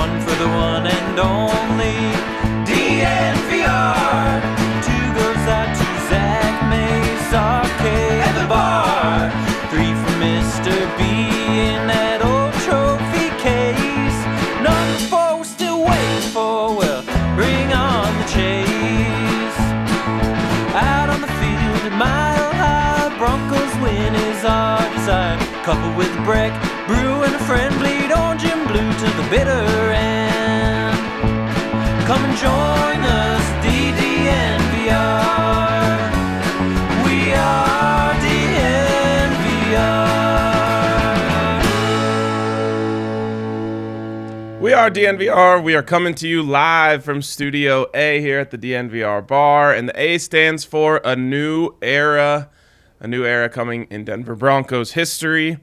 one for the one and only DNVR. Two goes out to Zach, Mace, RK, and the bar. Three for Mr. B in that old trophy case. Number four we're still waiting for, well, bring on the chase. Out on the field at Mile High, Broncos win is our desire. Coupled with Breck, Brew, and a friend, bleed orange and blue to the bitter end. Come and join us, DNVR. We are DNVR. We are DNVR. We are coming to you live from Studio A here at the DNVR Bar. And the A stands for a new era. A new era coming in Denver Broncos history.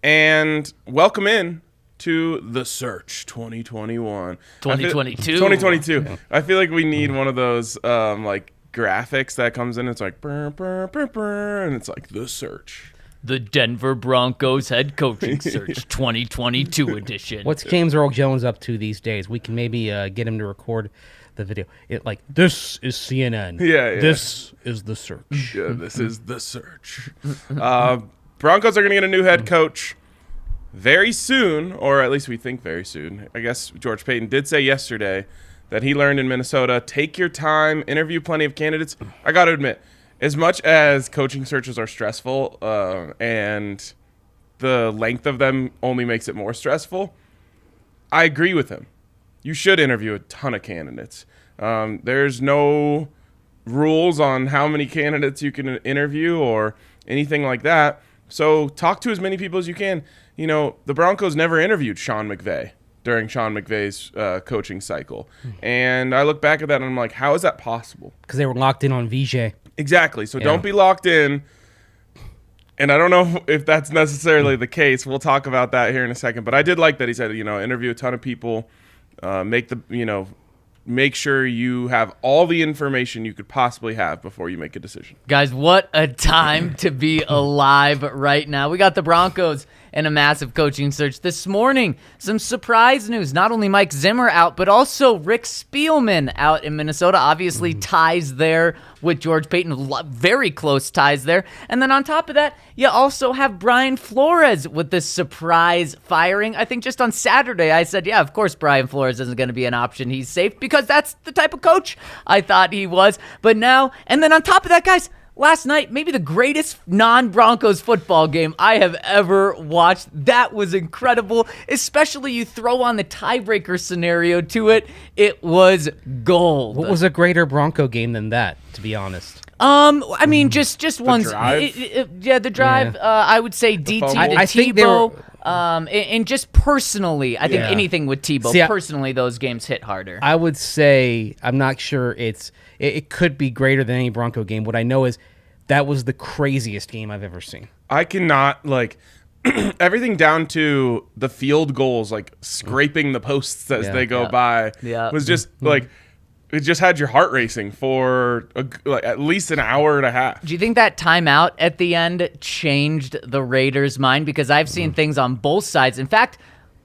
And welcome in to The Search 2021. 2022. 2022. Yeah. I feel like we need one of those like graphics that comes in. It's like, burr, burr, burr, burr, and it's like The Search. The Denver Broncos head coaching search 2022 edition. What's James Earl Jones up to these days? We can maybe get him to record the video. This is CNN. Yeah. This is The Search. Yeah, this is The Search. Broncos are going to get a new head coach very soon, or at least we think very soon. I guess George Paton did say yesterday that he learned in Minnesota, take your time, interview plenty of candidates. I got to admit, as much as coaching searches are stressful and the length of them only makes it more stressful, I agree with him. You should interview a ton of candidates. There's no rules on how many candidates you can interview or anything like that. So talk to as many people as you can. You know, the Broncos never interviewed Sean McVay during Sean McVay's coaching cycle. And I look back at that and I'm like, how is that possible? Because they were locked in on VJ. Exactly. So don't be locked in. And I don't know if that's necessarily the case. We'll talk about that here in a second. But I did like that he said, interview a ton of people, make sure you have all the information you could possibly have before you make a decision. Guys, what a time to be alive right now. We got the Broncos in a massive coaching search this morning. Some surprise news. Not only Mike Zimmer out, but also Rick Spielman out in Minnesota. Obviously ties there with George Paton. Very close ties there. And then on top of that, you also have Brian Flores with this surprise firing. I think just on Saturday I said, yeah, of course Brian Flores isn't going to be an option. He's safe because that's the type of coach I thought he was. But now, and then on top of that, guys, last night, maybe the greatest non-Broncos football game I have ever watched. That was incredible, especially you throw on the tiebreaker scenario to it. It was gold. What was a greater Bronco game than that, to be honest? I mean, just one. The drive. I would say DT to Tebow. And just personally, I think anything with Tebow, personally, those games hit harder. I would say, I'm not sure it could be greater than any Bronco game. What I know is that was the craziest game I've ever seen. I cannot, everything down to the field goals, scraping the posts as they go by, was just, it just had your heart racing for at least an hour and a half. Do you think that timeout at the end changed the Raiders' mind? Because I've seen things on both sides. In fact,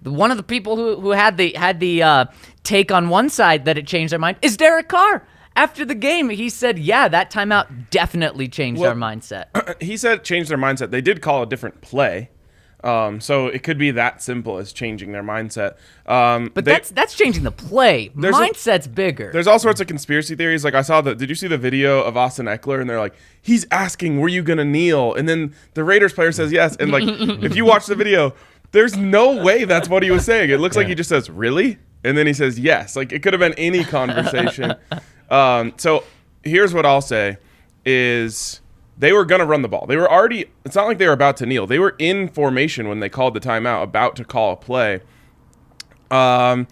one of the people who had the take on one side that it changed their mind is Derek Carr. After the game, he said, yeah, that timeout definitely changed our mindset. He said it changed their mindset. They did call a different play. So it could be that simple as changing their mindset. But that's changing the play. Mindset's bigger. There's all sorts of conspiracy theories. I saw did you see the video of Austin Eckler? And they're like, he's asking, were you going to kneel? And then the Raiders player says yes. And if you watch the video, there's no way that's what he was saying. It looks like he just says, really? And then he says yes. It could have been any conversation. So here's what I'll say is they were going to run the ball. They were already, it's not like they were about to kneel. They were in formation when they called the timeout, about to call a play. And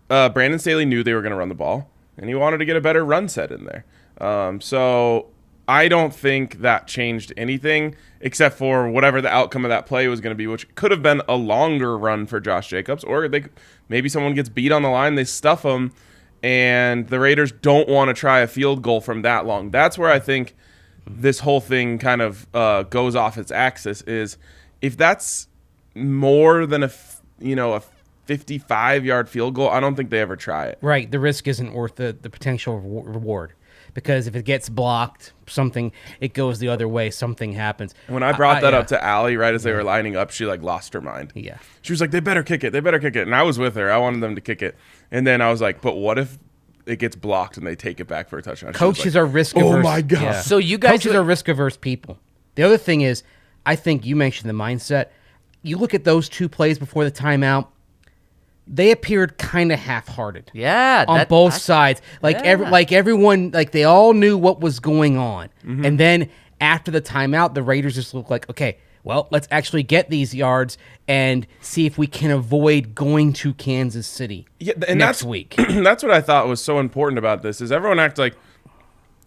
Brandon Staley knew they were going to run the ball, and he wanted to get a better run set in there. So I don't think that changed anything except for whatever the outcome of that play was going to be, which could have been a longer run for Josh Jacobs, or maybe someone gets beat on the line, they stuff him, and the Raiders don't want to try a field goal from that long. That's where I think this whole thing kind of goes off its axis, is if that's more than a 55-yard field goal, I don't think they ever try it. Right. The risk isn't worth the potential reward. Because if it gets blocked, it goes the other way, something happens. When I brought that up to Allie right as they were lining up, she lost her mind. Yeah. She was like, they better kick it. And I was with her. I wanted them to kick it. And then I was like, but what if it gets blocked and they take it back for a touchdown? Coaches are risk averse. Oh my God. Yeah. So you guys Coaches are risk averse people. The other thing is, I think you mentioned the mindset. You look at those two plays before the timeout, they appeared kind of half-hearted. Yeah, on both sides. Everyone, they all knew what was going on. Mm-hmm. And then after the timeout, the Raiders just looked like, okay, well, let's actually get these yards and see if we can avoid going to Kansas City next week. That's what I thought was so important about this is everyone acted like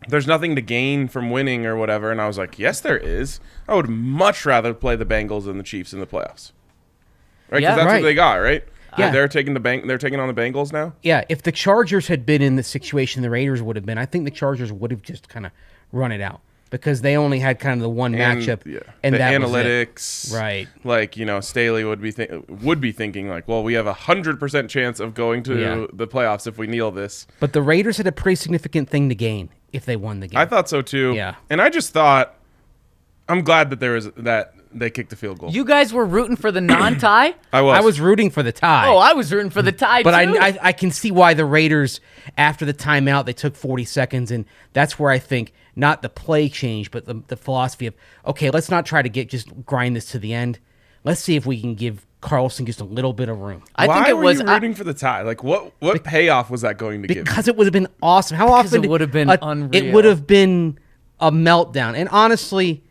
there's nothing to gain from winning or whatever. And I was like, yes, there is. I would much rather play the Bengals than the Chiefs in the playoffs. Right? Because that's what they got, right? Yeah. They're taking on the Bengals now? Yeah, if the Chargers had been in the situation the Raiders would have been, I think the Chargers would have just kind of run it out because they only had kind of the one matchup. Yeah. And the that analytics. Was it. Right. Staley would be thinking well, we have 100% chance of going to the playoffs if we kneel this. But the Raiders had a pretty significant thing to gain if they won the game. I thought so too. Yeah. And I just thought, I'm glad that they kicked the field goal. You guys were rooting for the non-tie? I was rooting for the tie. Oh, I was rooting for the tie, but too. I can see why the Raiders, after the timeout, they took 40 seconds, and that's where I think not the play change, but the philosophy of, okay, let's not try to just grind this to the end. Let's see if we can give Carlson just a little bit of room. Why were you rooting for the tie? What payoff was that going to give? Because it would have been awesome. How often it would have been unreal. It would have been a meltdown. And honestly,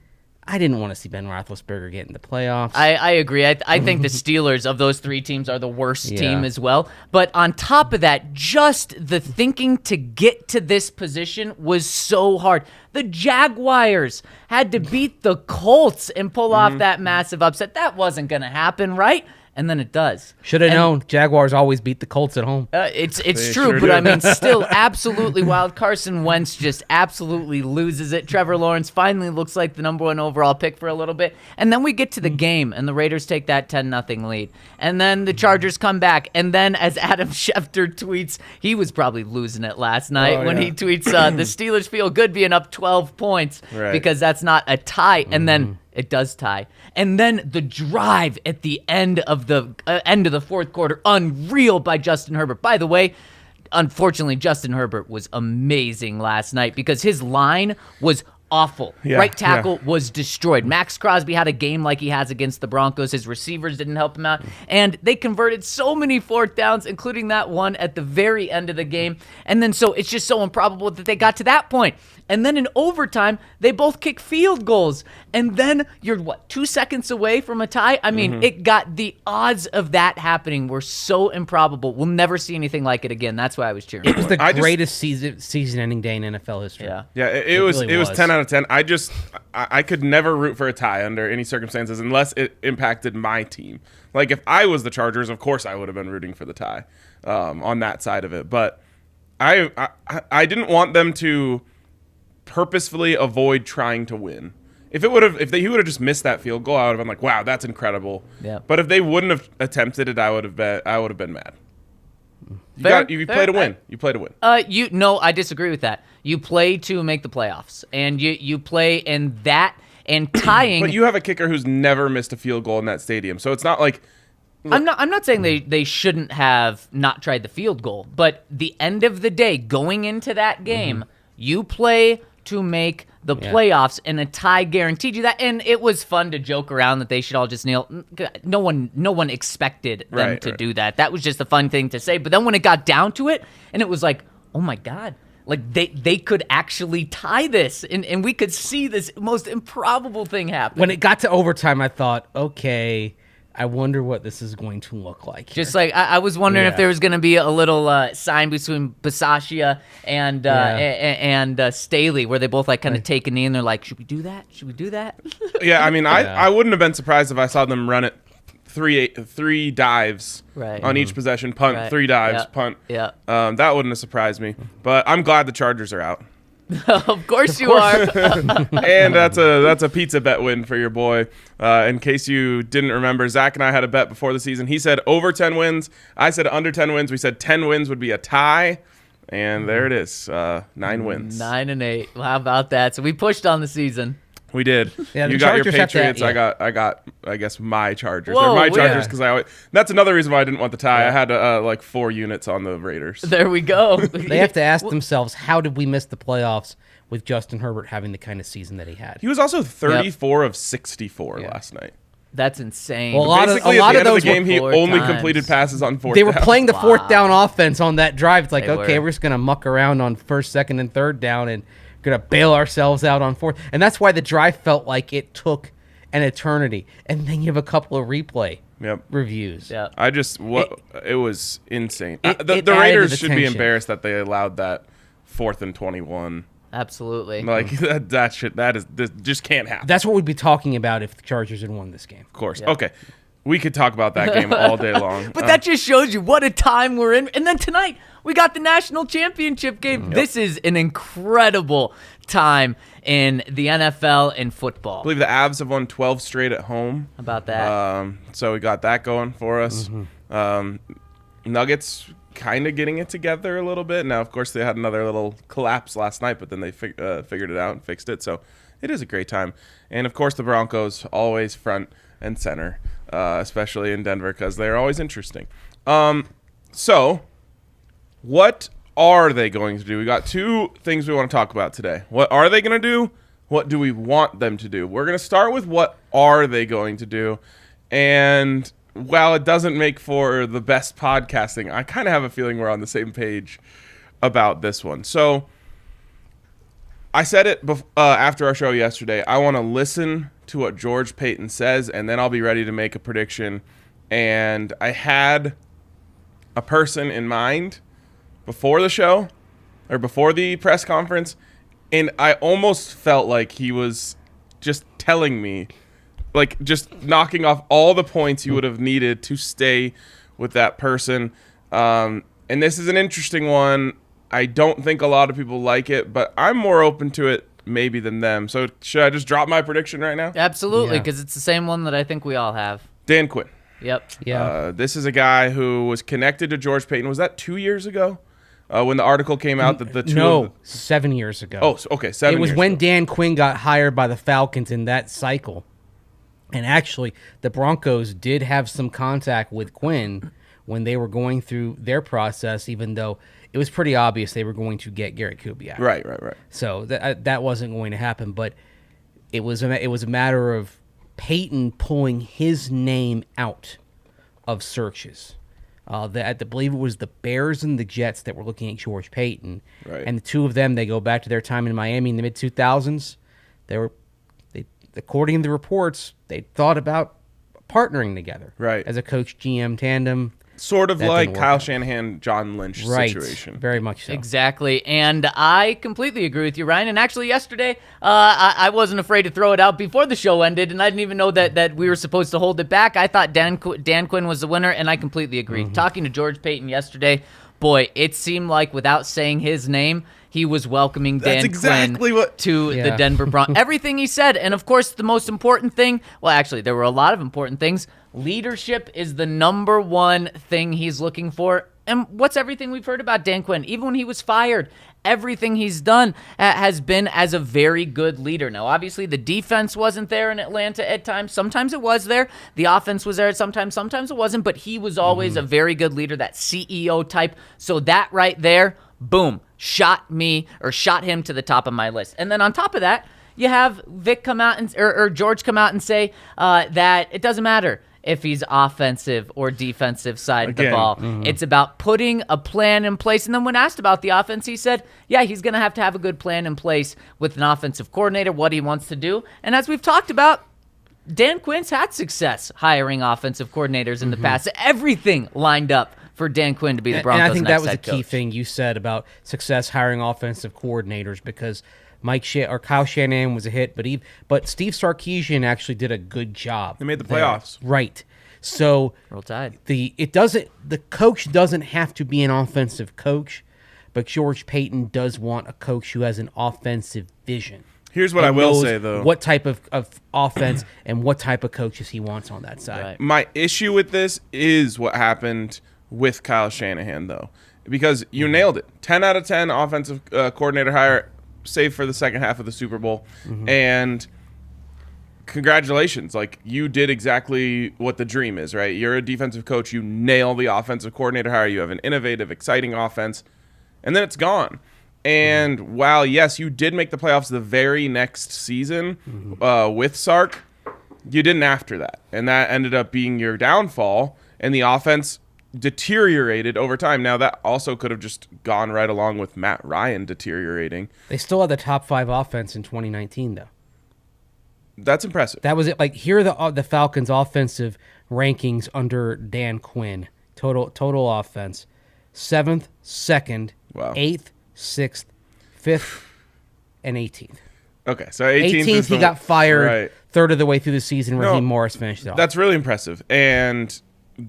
I didn't want to see Ben Roethlisberger get in the playoffs. I agree. I think the Steelers of those three teams are the worst team as well. But on top of that, just the thinking to get to this position was so hard. The Jaguars had to beat the Colts and pull off that massive upset. That wasn't going to happen, right? And then it does. Should have known. Jaguars always beat the Colts at home. It's true, sure but do. I mean, still absolutely wild. Carson Wentz just absolutely loses it. Trevor Lawrence finally looks like the number one overall pick for a little bit. And then we get to the game, and the Raiders take that 10-0 lead. And then the Chargers come back. And then, as Adam Schefter tweets, he was probably losing it last night when he tweets, the Steelers feel good being up 12 points because that's not a tie. And then it does tie. And then the drive at the end of the fourth quarter, unreal by Justin Herbert. By the way, unfortunately, Justin Herbert was amazing last night because his line was awful. Right tackle was destroyed. Max Crosby had a game like he has against the Broncos. His receivers didn't help him out. And they converted so many fourth downs, including that one at the very end of the game. And then so it's just so improbable that they got to that point. And then in overtime, they both kick field goals. And then you're, 2 seconds away from a tie? I mean, the odds of that happening were so improbable. We'll never see anything like it again. That's why I was cheering. It was the greatest season-ending day in NFL history. Yeah, it was 10 out of 10. I could never root for a tie under any circumstances unless it impacted my team. Like, if I was the Chargers, of course I would have been rooting for the tie on that side of it. But I didn't want them to purposefully avoid trying to win. If he would have just missed that field goal, I would have been like, wow, that's incredible. Yeah. But if they wouldn't have attempted it, I would have been mad. You play to win. You play to win. No, I disagree with that. You play to make the playoffs, and you play in that and tying. But you have a kicker who's never missed a field goal in that stadium, so it's not like. I'm not saying they shouldn't have not tried the field goal, but the end of the day, going into that game, you play to make the playoffs, and a tie guaranteed you that. And it was fun to joke around that they should all just kneel. No one expected them to do that. That was just a fun thing to say. But then when it got down to it, and it was like, oh my God, like they could actually tie this, and we could see this most improbable thing happen. When it got to overtime, I thought, okay, I wonder what this is going to look like here. Just like I was wondering if there was going to be a little sign between Bisaccia and Staley, where they both kind of take a knee and they're like, "Should we do that? Should we do that?" Yeah, I mean, I wouldn't have been surprised if I saw them run it three dives on each possession, punt, 3 dives, punt. Yeah, that wouldn't have surprised me. But I'm glad the Chargers are out. Of course you are. And that's a pizza bet win for your boy. In case you didn't remember, Zach and I had a bet before the season. He said over 10 wins. I said under 10 wins. We said 10 wins would be a tie. And there it is, 9 wins. 9-8. Well, how about that? So we pushed on the season. We did. Yeah, You the got your Chargers have to- Patriots. yeah. I got. I guess my Chargers. Whoa, They're my we- Chargers because that's another reason why I didn't want the tie. I had like 4 units on the Raiders. There we go. They have to ask themselves, how did we miss the playoffs with Justin Herbert having the kind of season that he had? He was also 34 of 64 last night. That's insane. Well, a lot Basically, of at the end of those the game, he were only 4 completed times. passes on 4th They were down. playing the fourth down offense on that drive. It's like, They okay, were. we're just going to muck around on 1st, 2nd, and 3rd down and going to bail ourselves out on 4th. And that's why the drive felt like it took an eternity. And then you have a couple of replay reviews. Yeah. It was insane. It The added Raiders to the should be tension. embarrassed that they allowed that 4th and 21. Absolutely. Like that just can't happen. That's what we'd be talking about if the Chargers had won this game. Of course. Okay. We could talk about that game all day long. But that just shows you what a time we're in. And then tonight, we got the national championship game. This is an incredible time in the NFL and football. I believe the Avs have won 12 straight at home. How about that? So we got that going for us. Nuggets kind of getting it together a little bit. Now, of course, they had another little collapse last night, but then they figured it out and fixed it. So it is a great time. And, of course, the Broncos always front and center, especially in Denver because they're always interesting. So what are they going to do? We got 2 things we want to talk about today. What are they going to do? What do we want them to do? We're going to start with what are they going to do. And while it doesn't make for the best podcasting, I kind of have a feeling we're on the same page about this one. So I said it after our show yesterday. I want to listen to what George Paton says, and then I'll be ready to make a prediction. And I had a person in mind before the show or before the press conference, and I almost felt like he was just telling me, like just knocking off all the points you would have needed to stay with that person. And this is an interesting one. I don't think a lot of people like it, but I'm more open to it maybe than them. So should I just drop my prediction right now? Absolutely, Yeah. because it's the same one that I think we all have. Dan Quinn. Yep. Yeah. This is a guy who was connected to George Paton. Was that 2 years ago when the article came out that the two No, of 7 years ago. Oh, okay, 7 It was years when ago. Dan Quinn got hired by the Falcons in that cycle. And actually, the Broncos did have some contact with Quinn when they were going through their process, even though it was pretty obvious they were going to get Garrett Kubiak. Right. So that wasn't going to happen. But it was a matter of Peyton pulling his name out of searches. I believe it was the Bears and the Jets that were looking at George Paton. Right. And the two of them, they go back to their time in Miami in the mid-2000s. According to the reports, they thought about partnering together. Right. As a coach GM tandem. Sort of That like didn't work Kyle out. Shanahan, John Lynch Right. situation. Very much so. Exactly, and I completely agree with you, Ryan. And actually, yesterday, I wasn't afraid to throw it out before the show ended, and I didn't even know that we were supposed to hold it back. I thought Dan Quinn was the winner, and I completely agree. Mm-hmm. Talking to George Paton yesterday, boy, it seemed like without saying his name, he was welcoming That's Dan exactly Quinn what- to the Yeah. Denver Broncos. Everything he said, and of course, the most important thing, well, actually, there were a lot of important things. Leadership is the number one thing he's looking for. And what's everything we've heard about Dan Quinn? Even when he was fired, everything he's done has been as a very good leader. Now, obviously, the defense wasn't there in Atlanta at times. Sometimes it was there. The offense was there sometimes it wasn't. But he was always a very good leader, that CEO type. So that right there, boom, shot him to the top of my list. And then on top of that, you have Vic come out or George come out and say that it doesn't matter if he's offensive or defensive side of the Again. ball. It's about putting a plan in place. And then when asked about the offense, he said, yeah, he's going to have a good plan in place with an offensive coordinator, what he wants to do. And as we've talked about, Dan Quinn's had success hiring offensive coordinators in the past. Everything lined up for Dan Quinn to be the Broncos' And I think that next was a head key coach. thing you said about success hiring offensive coordinators, because Kyle Shanahan was a hit, but Steve Sarkisian actually did a good job. They made the there. playoffs. Right. So Roll Tide. the coach doesn't have to be an offensive coach, but George Paton does want a coach who has an offensive vision. Here's what I will say, though. What type of offense and what type of coaches he wants on that side. Right. My issue with this is what happened with Kyle Shanahan, though, because you nailed it. 10 out of 10 offensive coordinator hire, save for the second half of the Super Bowl. And congratulations. Like, you did exactly what the dream is, right? You're a defensive coach. You nail the offensive coordinator hire. You have an innovative, exciting offense. And then it's gone. And while, yes, you did make the playoffs the very next season with Sark, you didn't after that. And that ended up being your downfall. And the offense deteriorated over time. Now, that also could have just gone right along with Matt Ryan deteriorating. They still had the top 5 offense in 2019, though. That's impressive. That was it. Like, here are the Falcons' offensive rankings under Dan Quinn. Total offense. 7th, 2nd, Wow. 8th, 6th, 5th, and 18th. Okay, so 18th he got fired right. third of the way through the season. Raheem No, Morris finished it off. That's really impressive. And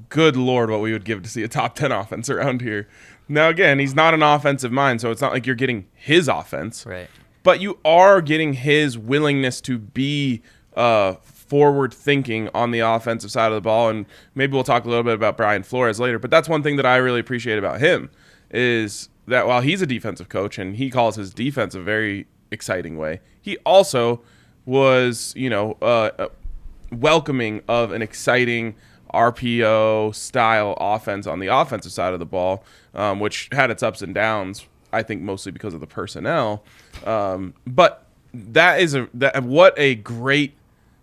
good Lord, what we would give to see a top 10 offense around here. Now, again, he's not an offensive mind, so it's not like you're getting his offense. Right. But you are getting his willingness to be forward thinking on the offensive side of the ball. And maybe we'll talk a little bit about Brian Flores later. But that's one thing that I really appreciate about him is that while he's a defensive coach and he calls his defense a very exciting way, he also was, welcoming of an exciting RPO style offense on the offensive side of the ball, which had its ups and downs, I think mostly because of the personnel. But what a great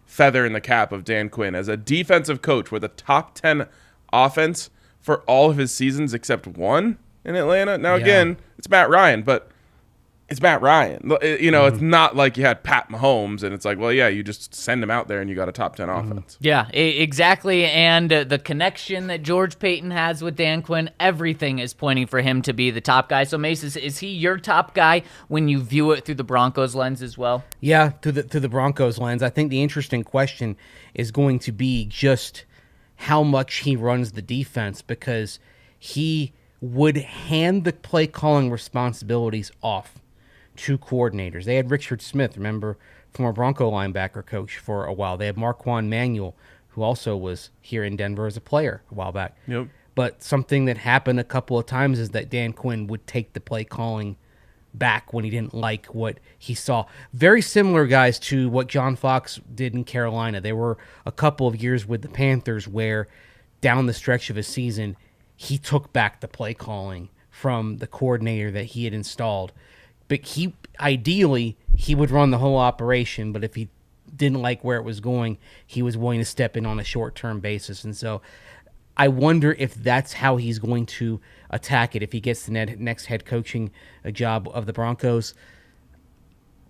feather in the cap of Dan Quinn as a defensive coach with a top 10 offense for all of his seasons except one in Atlanta. Now, again, it's Matt Ryan, but it's Matt Ryan. It's not like you had Pat Mahomes and it's like, well, yeah, you just send him out there and you got a top 10 offense. Yeah, exactly. And the connection that George Paton has with Dan Quinn, everything is pointing for him to be the top guy. So, Mace, is he your top guy when you view it through the Broncos lens as well? Yeah, through the Broncos lens. I think the interesting question is going to be just how much he runs the defense, because he would hand the play calling responsibilities off to coordinators. They had Richard Smith, remember, former Bronco linebacker coach for a while. They had Marquand Manuel, who also was here in Denver as a player a while back. Yep. But something that happened a couple of times is that Dan Quinn would take the play calling back when he didn't like what he saw. Very similar, guys, to what John Fox did in Carolina. There were a couple of years with the Panthers where down the stretch of a season, he took back the play calling from the coordinator that he had installed. But ideally, he would run the whole operation, but if he didn't like where it was going, he was willing to step in on a short-term basis. And so I wonder if that's how he's going to attack it if he gets the next head coaching job of the Broncos.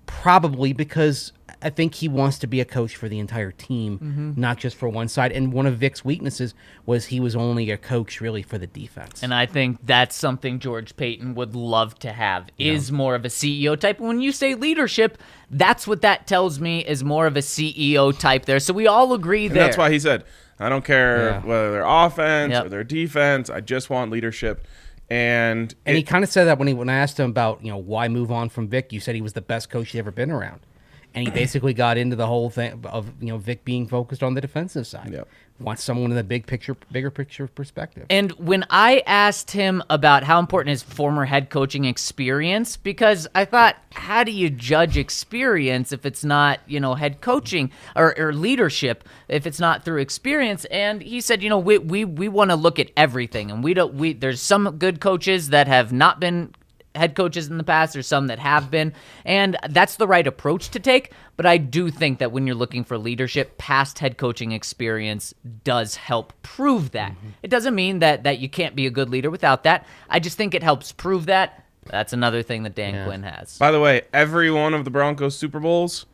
Probably, because I think he wants to be a coach for the entire team, not just for one side. And one of Vic's weaknesses was he was only a coach really for the defense. And I think that's something George Paton would love to have, is more of a CEO type. When you say leadership, that's what that tells me is more of a CEO type there. So we all agree there. And that's why he said, I don't care whether they're offense Yep. or their defense. I just want leadership. And he kind of said that when I asked him about, why move on from Vic, you said he was the best coach he'd ever been around. And he basically got into the whole thing of, Vic being focused on the defensive side. Yep. Wants someone in the bigger picture perspective. And when I asked him about how important his former head coaching experience, because I thought, how do you judge experience if it's not, head coaching or leadership, if it's not through experience? And he said, we want to look at everything, and there's some good coaches that have not been head coaches in the past. There's some that have been, and that's the right approach to take. But I do think that when you're looking for leadership, past head coaching experience does help prove that. It doesn't mean that you can't be a good leader without that. I just think it helps prove that. That's another thing that Dan Quinn has. by the way, every one of the Broncos Super Bowls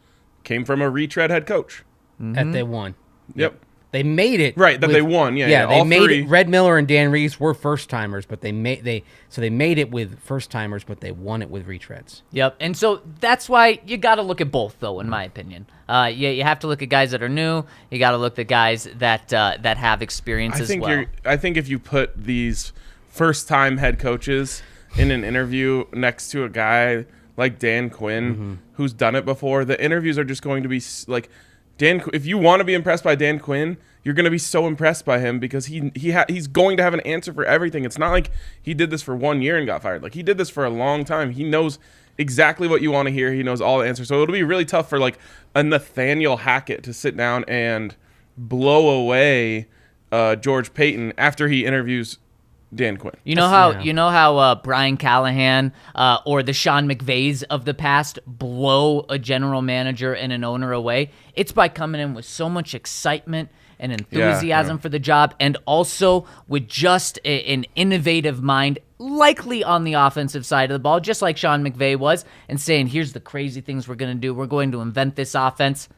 came from a retread head coach. That they won. Yep. They made it Right, that they won. Yeah, they all made three. it. Red Miller and Dan Reeves were first timers, but they made it with first timers, but they won it with retreads. Yep, and so that's why you got to look at both, though, in my opinion. You have to look at guys that are new. You got to look at guys that have experience as well. I think if you put these first-time head coaches in an interview next to a guy like Dan Quinn, who's done it before, the interviews are just going to be like if you want to be impressed by Dan Quinn, you're going to be so impressed by him because he's going to have an answer for everything. It's not like he did this for 1 year and got fired. Like, he did this for a long time. He knows exactly what you want to hear. He knows all the answers. So it'll be really tough for like a Nathaniel Hackett to sit down and blow away George Paton after he interviews Dan Quinn. You know how Brian Callahan or the Sean McVays of the past blow a general manager and an owner away? It's by coming in with so much excitement and enthusiasm for the job, and also with just an innovative mind, likely on the offensive side of the ball, just like Sean McVay was, and saying, here's the crazy things we're going to do. We're going to invent this offense.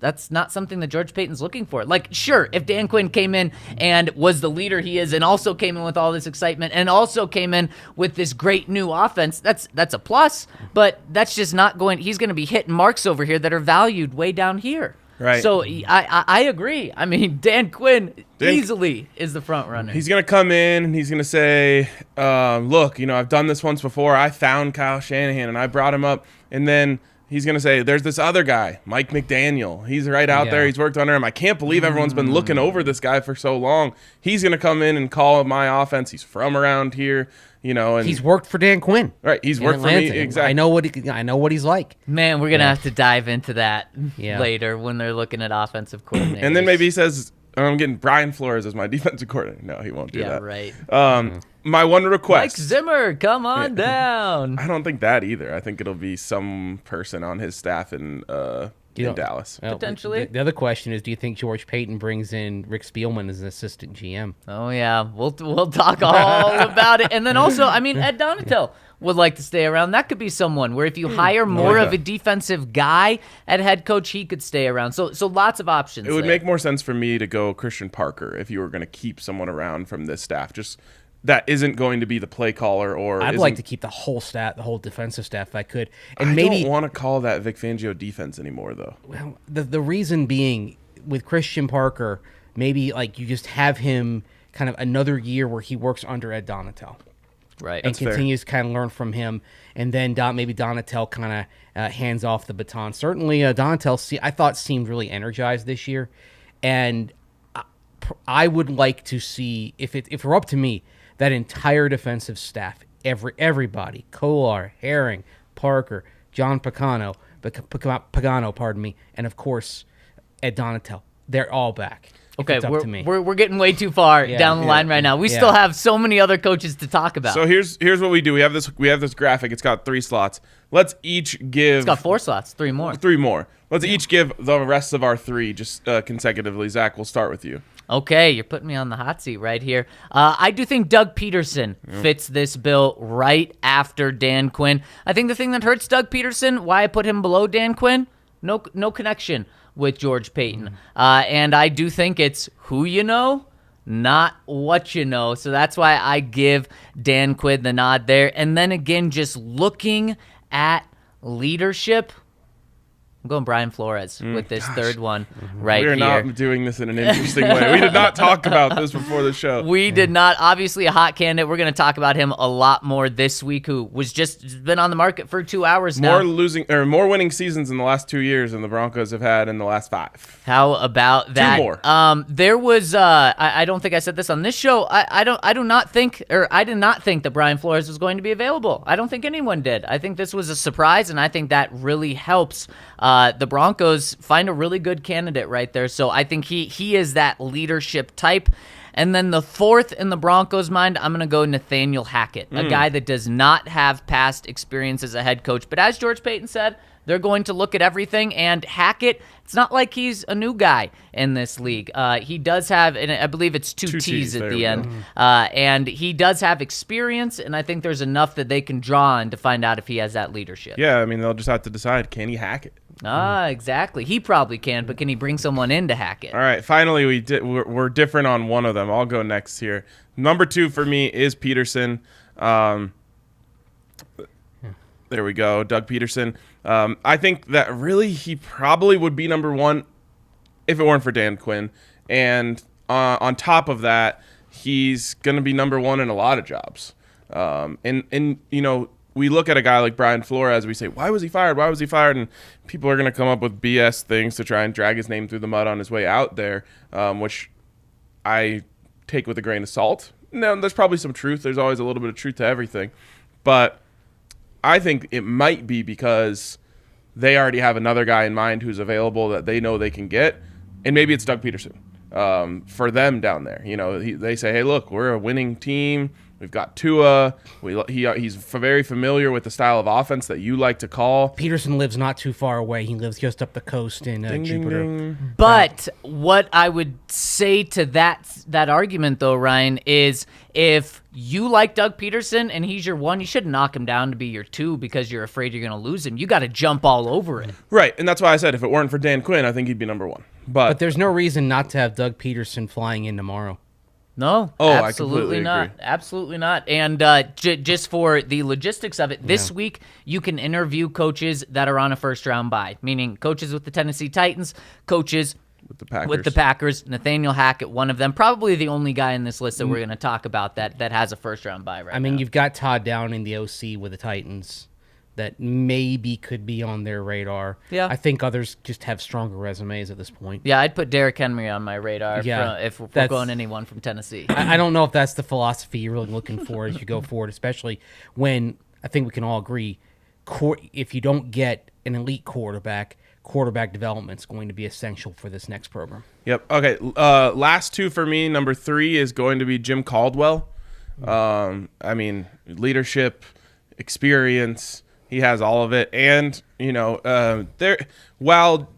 That's not something that George Paton's looking for. Like, sure, if Dan Quinn came in and was the leader he is and also came in with all this excitement and also came in with this great new offense, that's a plus, but that's just not going – he's going to be hitting marks over here that are valued way down here. Right. So I agree. I mean, Dan Quinn easily is the front runner. He's going to come in and he's going to say, look, I've done this once before. I found Kyle Shanahan and I brought him up. And then he's going to say, there's this other guy, Mike McDaniel. He's right out there. He's worked under him. I can't believe everyone's been looking over this guy for so long. He's going to come in and call my offense. He's from around here, and he's worked for Dan Quinn. Right. He's worked for me. Exactly. I know what he's like. Man, we're going to have to dive into that later when they're looking at offensive coordinators. And then maybe he says, I'm getting Brian Flores as my defensive coordinator. No, he won't do that. Yeah, right. My one request. Mike Zimmer, come on down. I don't think that either. I think it'll be some person on his staff in Dallas. Well, potentially. The other question is, do you think George Paton brings in Rick Spielman as an assistant GM? Oh, yeah. We'll talk all about it. And then also, I mean, Ed Donatel would like to stay around. That could be someone where if you hire more of a defensive guy at head coach, he could stay around. So lots of options. It would make more sense for me to go Christian Parker if you were going to keep someone around from this staff. Just that isn't going to be the play caller, or I'd like to keep the whole defensive staff if I could. And I maybe don't want to call that Vic Fangio defense anymore, though. Well, the reason being with Christian Parker, maybe like you just have him kind of another year where he works under Ed Donatel. Right. And continues to kind of learn from him. And then maybe Donatel kind of hands off the baton. Certainly, Donatel, I thought, seemed really energized this year. And I would like to see, if it were up to me, that entire defensive staff, everybody, Kolar, Herring, Parker, John Pagano, and of course, Ed Donatel, they're all back. Okay, we're getting way too far down the line right now. We still have so many other coaches to talk about. So here's what we do. We have this graphic. It's got 3 slots. Let's each give. It's got 4 slots. 3 more. 3 more. Let's each give the rest of our 3 just consecutively. Zach, we'll start with you. Okay, you're putting me on the hot seat right here. I do think Doug Pederson fits this bill right after Dan Quinn. I think the thing that hurts Doug Pederson, why I put him below Dan Quinn, no connection with George Paton. And I do think it's who you know, not what you know. So that's why I give Dan Quinn the nod there. And then again, just looking at leadership, I'm going Brian Flores with this third one right here. We are not doing this in an interesting way. We did not talk about this before the show. We did not. Obviously a hot candidate. We're going to talk about him a lot more this week, who was just been on the market for 2 hours now. More winning seasons in the last 2 years than the Broncos have had in the last 5. How about that? 2 more. There was I don't think I said this on this show. I did not think that Brian Flores was going to be available. I don't think anyone did. I think this was a surprise, and I think that really helps the Broncos find a really good candidate right there. So I think he is that leadership type. And then the fourth in the Broncos' mind, I'm going to go Nathaniel Hackett, a guy that does not have past experience as a head coach. But as George Paton said, they're going to look at everything. And Hackett, it's not like he's a new guy in this league. He does have, and I believe it's two T's at the end. And he does have experience, and I think there's enough that they can draw on to find out if he has that leadership. Yeah, I mean, they'll just have to decide, can he hack it? Exactly. He probably can, but can he bring someone in to hack it? All right, finally, we're different on one of them. I'll go next here. Number 2 for me is Pederson. There we go, Doug Pederson. I think that really he probably would be number 1 if it weren't for Dan Quinn. And on top of that, he's going to be number 1 in a lot of jobs. And we look at a guy like Brian Flores, we say, why was he fired? Why was he fired? And people are going to come up with BS things to try and drag his name through the mud on his way out there, which I take with a grain of salt. Now, there's probably some truth. There's always a little bit of truth to everything. But I think it might be because they already have another guy in mind who's available that they know they can get. And maybe it's Doug Pederson for them down there. They say, hey, look, we're a winning team. We've got Tua. He's very familiar with the style of offense that you like to call. Pederson lives not too far away. He lives just up the coast in Jupiter. Ding, ding. But what I would say to that argument, though, Ryan, is if you like Doug Pederson and he's your 1, you shouldn't knock him down to be your 2 because you're afraid you're going to lose him. You got to jump all over it. Right, and that's why I said if it weren't for Dan Quinn, I think he'd be number 1. But there's no reason not to have Doug Pederson flying in tomorrow. No, I absolutely completely not. agree. Absolutely not. And just for the logistics of it, this week you can interview coaches that are on a first-round bye, meaning coaches with the Tennessee Titans, coaches with the Packers. Nathaniel Hackett, one of them, probably the only guy in this list that we're going to talk about that has a first-round bye right now. You've got Todd Downing, the OC with the Titans, that maybe could be on their radar. Yeah. I think others just have stronger resumes at this point. Yeah, I'd put Derrick Henry on my radar if we're going anyone from Tennessee. I don't know if that's the philosophy you're really looking for as you go forward, especially when I think we can all agree, if you don't get an elite quarterback development is going to be essential for this next program. Yep. Okay. Last 2 for me. Number 3 is going to be Jim Caldwell. Leadership, experience. He has all of it. And, while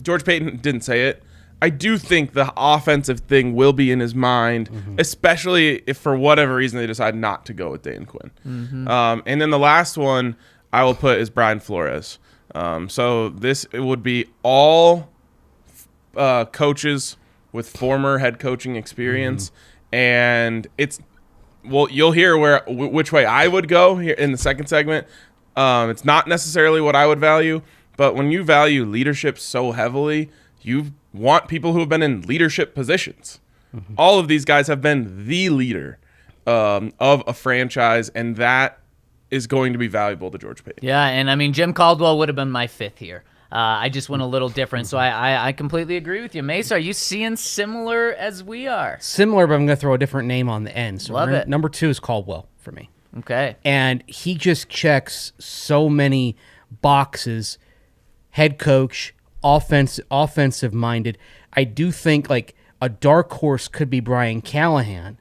George Paton didn't say it, I do think the offensive thing will be in his mind, especially if for whatever reason they decide not to go with Dan Quinn. And then the last one I will put is Brian Flores. So it would be all coaches with former head coaching experience. And you'll hear which way I would go here in the second segment. It's not necessarily what I would value, but when you value leadership so heavily, you want people who have been in leadership positions. All of these guys have been the leader of a franchise, and that is going to be valuable to George Paton. Yeah, and Jim Caldwell would have been my 5th here. I just went a little different, so I completely agree with you. Mace, are you seeing similar as we are? Similar, but I'm going to throw a different name on the end. So Love it. Number 2 is Caldwell for me. Okay. And he just checks so many boxes. Head coach, offensive minded. I do think a dark horse could be Brian Callahan.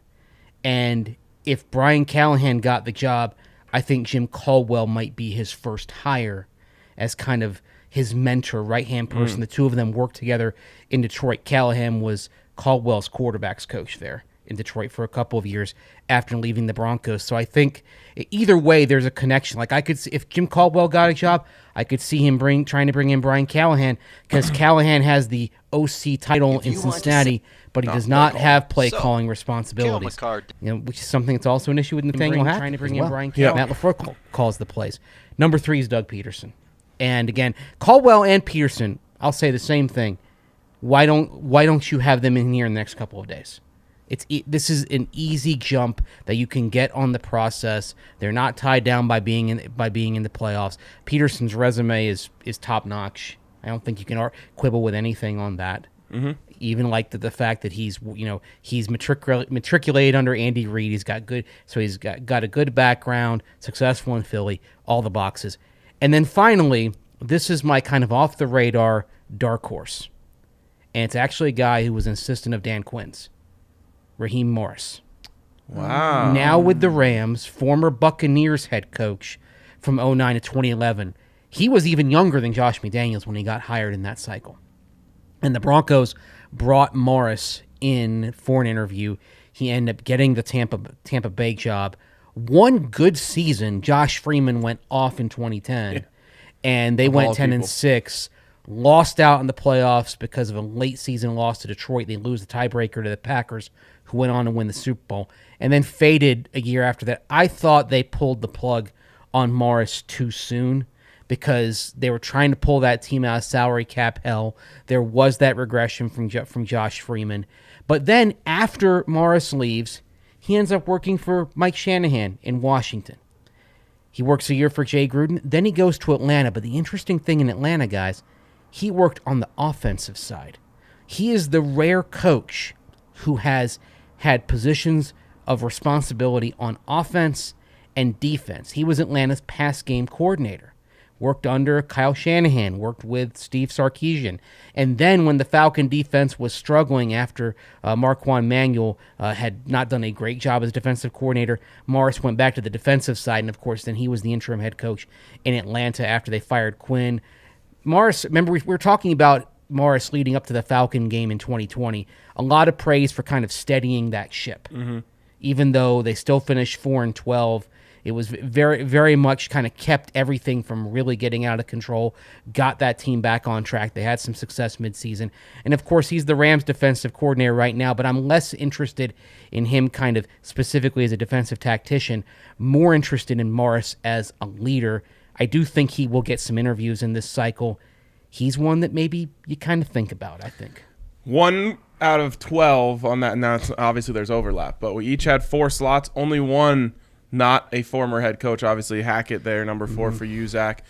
And if Brian Callahan got the job, I think Jim Caldwell might be his first hire as kind of his mentor, right-hand person. The two of them worked together in Detroit. Callahan was Caldwell's quarterbacks coach there in Detroit for a couple of years after leaving the Broncos. So I think either way, there's a connection. I could see if Jim Caldwell got a job, I could see him trying to bring in Brian Callahan because Callahan has the OC title in Cincinnati, but he does not have play calling responsibilities. Which is something that's also an issue with Nathaniel Hackett. Trying to bring in Brian Callahan. Matt LaFleur calls the plays. Number 3 is Doug Pederson. And again, Caldwell and Pederson, I'll say the same thing. Why don't you have them in here in the next couple of days? This is an easy jump that you can get on the process. They're not tied down by being in the playoffs. Pederson's resume is top notch. I don't think you can quibble with anything on that. Even the fact that he's matriculated under Andy Reid. He's got a good background, successful in Philly, all the boxes. And then finally, this is my kind of off the radar dark horse, and it's actually a guy who was an assistant of Dan Quinn's. Raheem Morris. Wow. Now with the Rams, former Buccaneers head coach from 2009 to 2011. He was even younger than Josh McDaniels when he got hired in that cycle. And the Broncos brought Morris in for an interview. He ended up getting the Tampa Bay job. One good season, Josh Freeman went off in 2010, and they went 10-6. Lost out in the playoffs because of a late season loss to Detroit. They lose the tiebreaker to the Packers, who went on to win the Super Bowl, and then faded a year after that. I thought they pulled the plug on Morris too soon because they were trying to pull that team out of salary cap hell. There was that regression from Josh Freeman. But then after Morris leaves, he ends up working for Mike Shanahan in Washington. He works a year for Jay Gruden. Then he goes to Atlanta. But the interesting thing in Atlanta, guys, he worked on the offensive side. He is the rare coach who has had positions of responsibility on offense and defense. He was Atlanta's pass game coordinator. Worked under Kyle Shanahan, worked with Steve Sarkisian. And then when the Falcon defense was struggling after Marquand Manuel had not done a great job as defensive coordinator, Morris went back to the defensive side. And, of course, then he was the interim head coach in Atlanta after they fired Quinn. Morris, remember, we were talking about Morris leading up to the Falcon game in 2020. A lot of praise for kind of steadying that ship. Mm-hmm. Even though they still finished 4-12, it was very, very much kind of kept everything from really getting out of control, got that team back on track. They had some success midseason. And, of course, he's the Rams defensive coordinator right now, but I'm less interested in him kind of specifically as a defensive tactician, more interested in Morris as a leader. I do think he will get some interviews in this cycle. He's one that maybe you kind of think about, I think. 1 out of 12 on that. Now, obviously, there's overlap, but we each had 4 slots. Only one not a former head coach. Obviously, Hackett there, number 4 for you, Zach.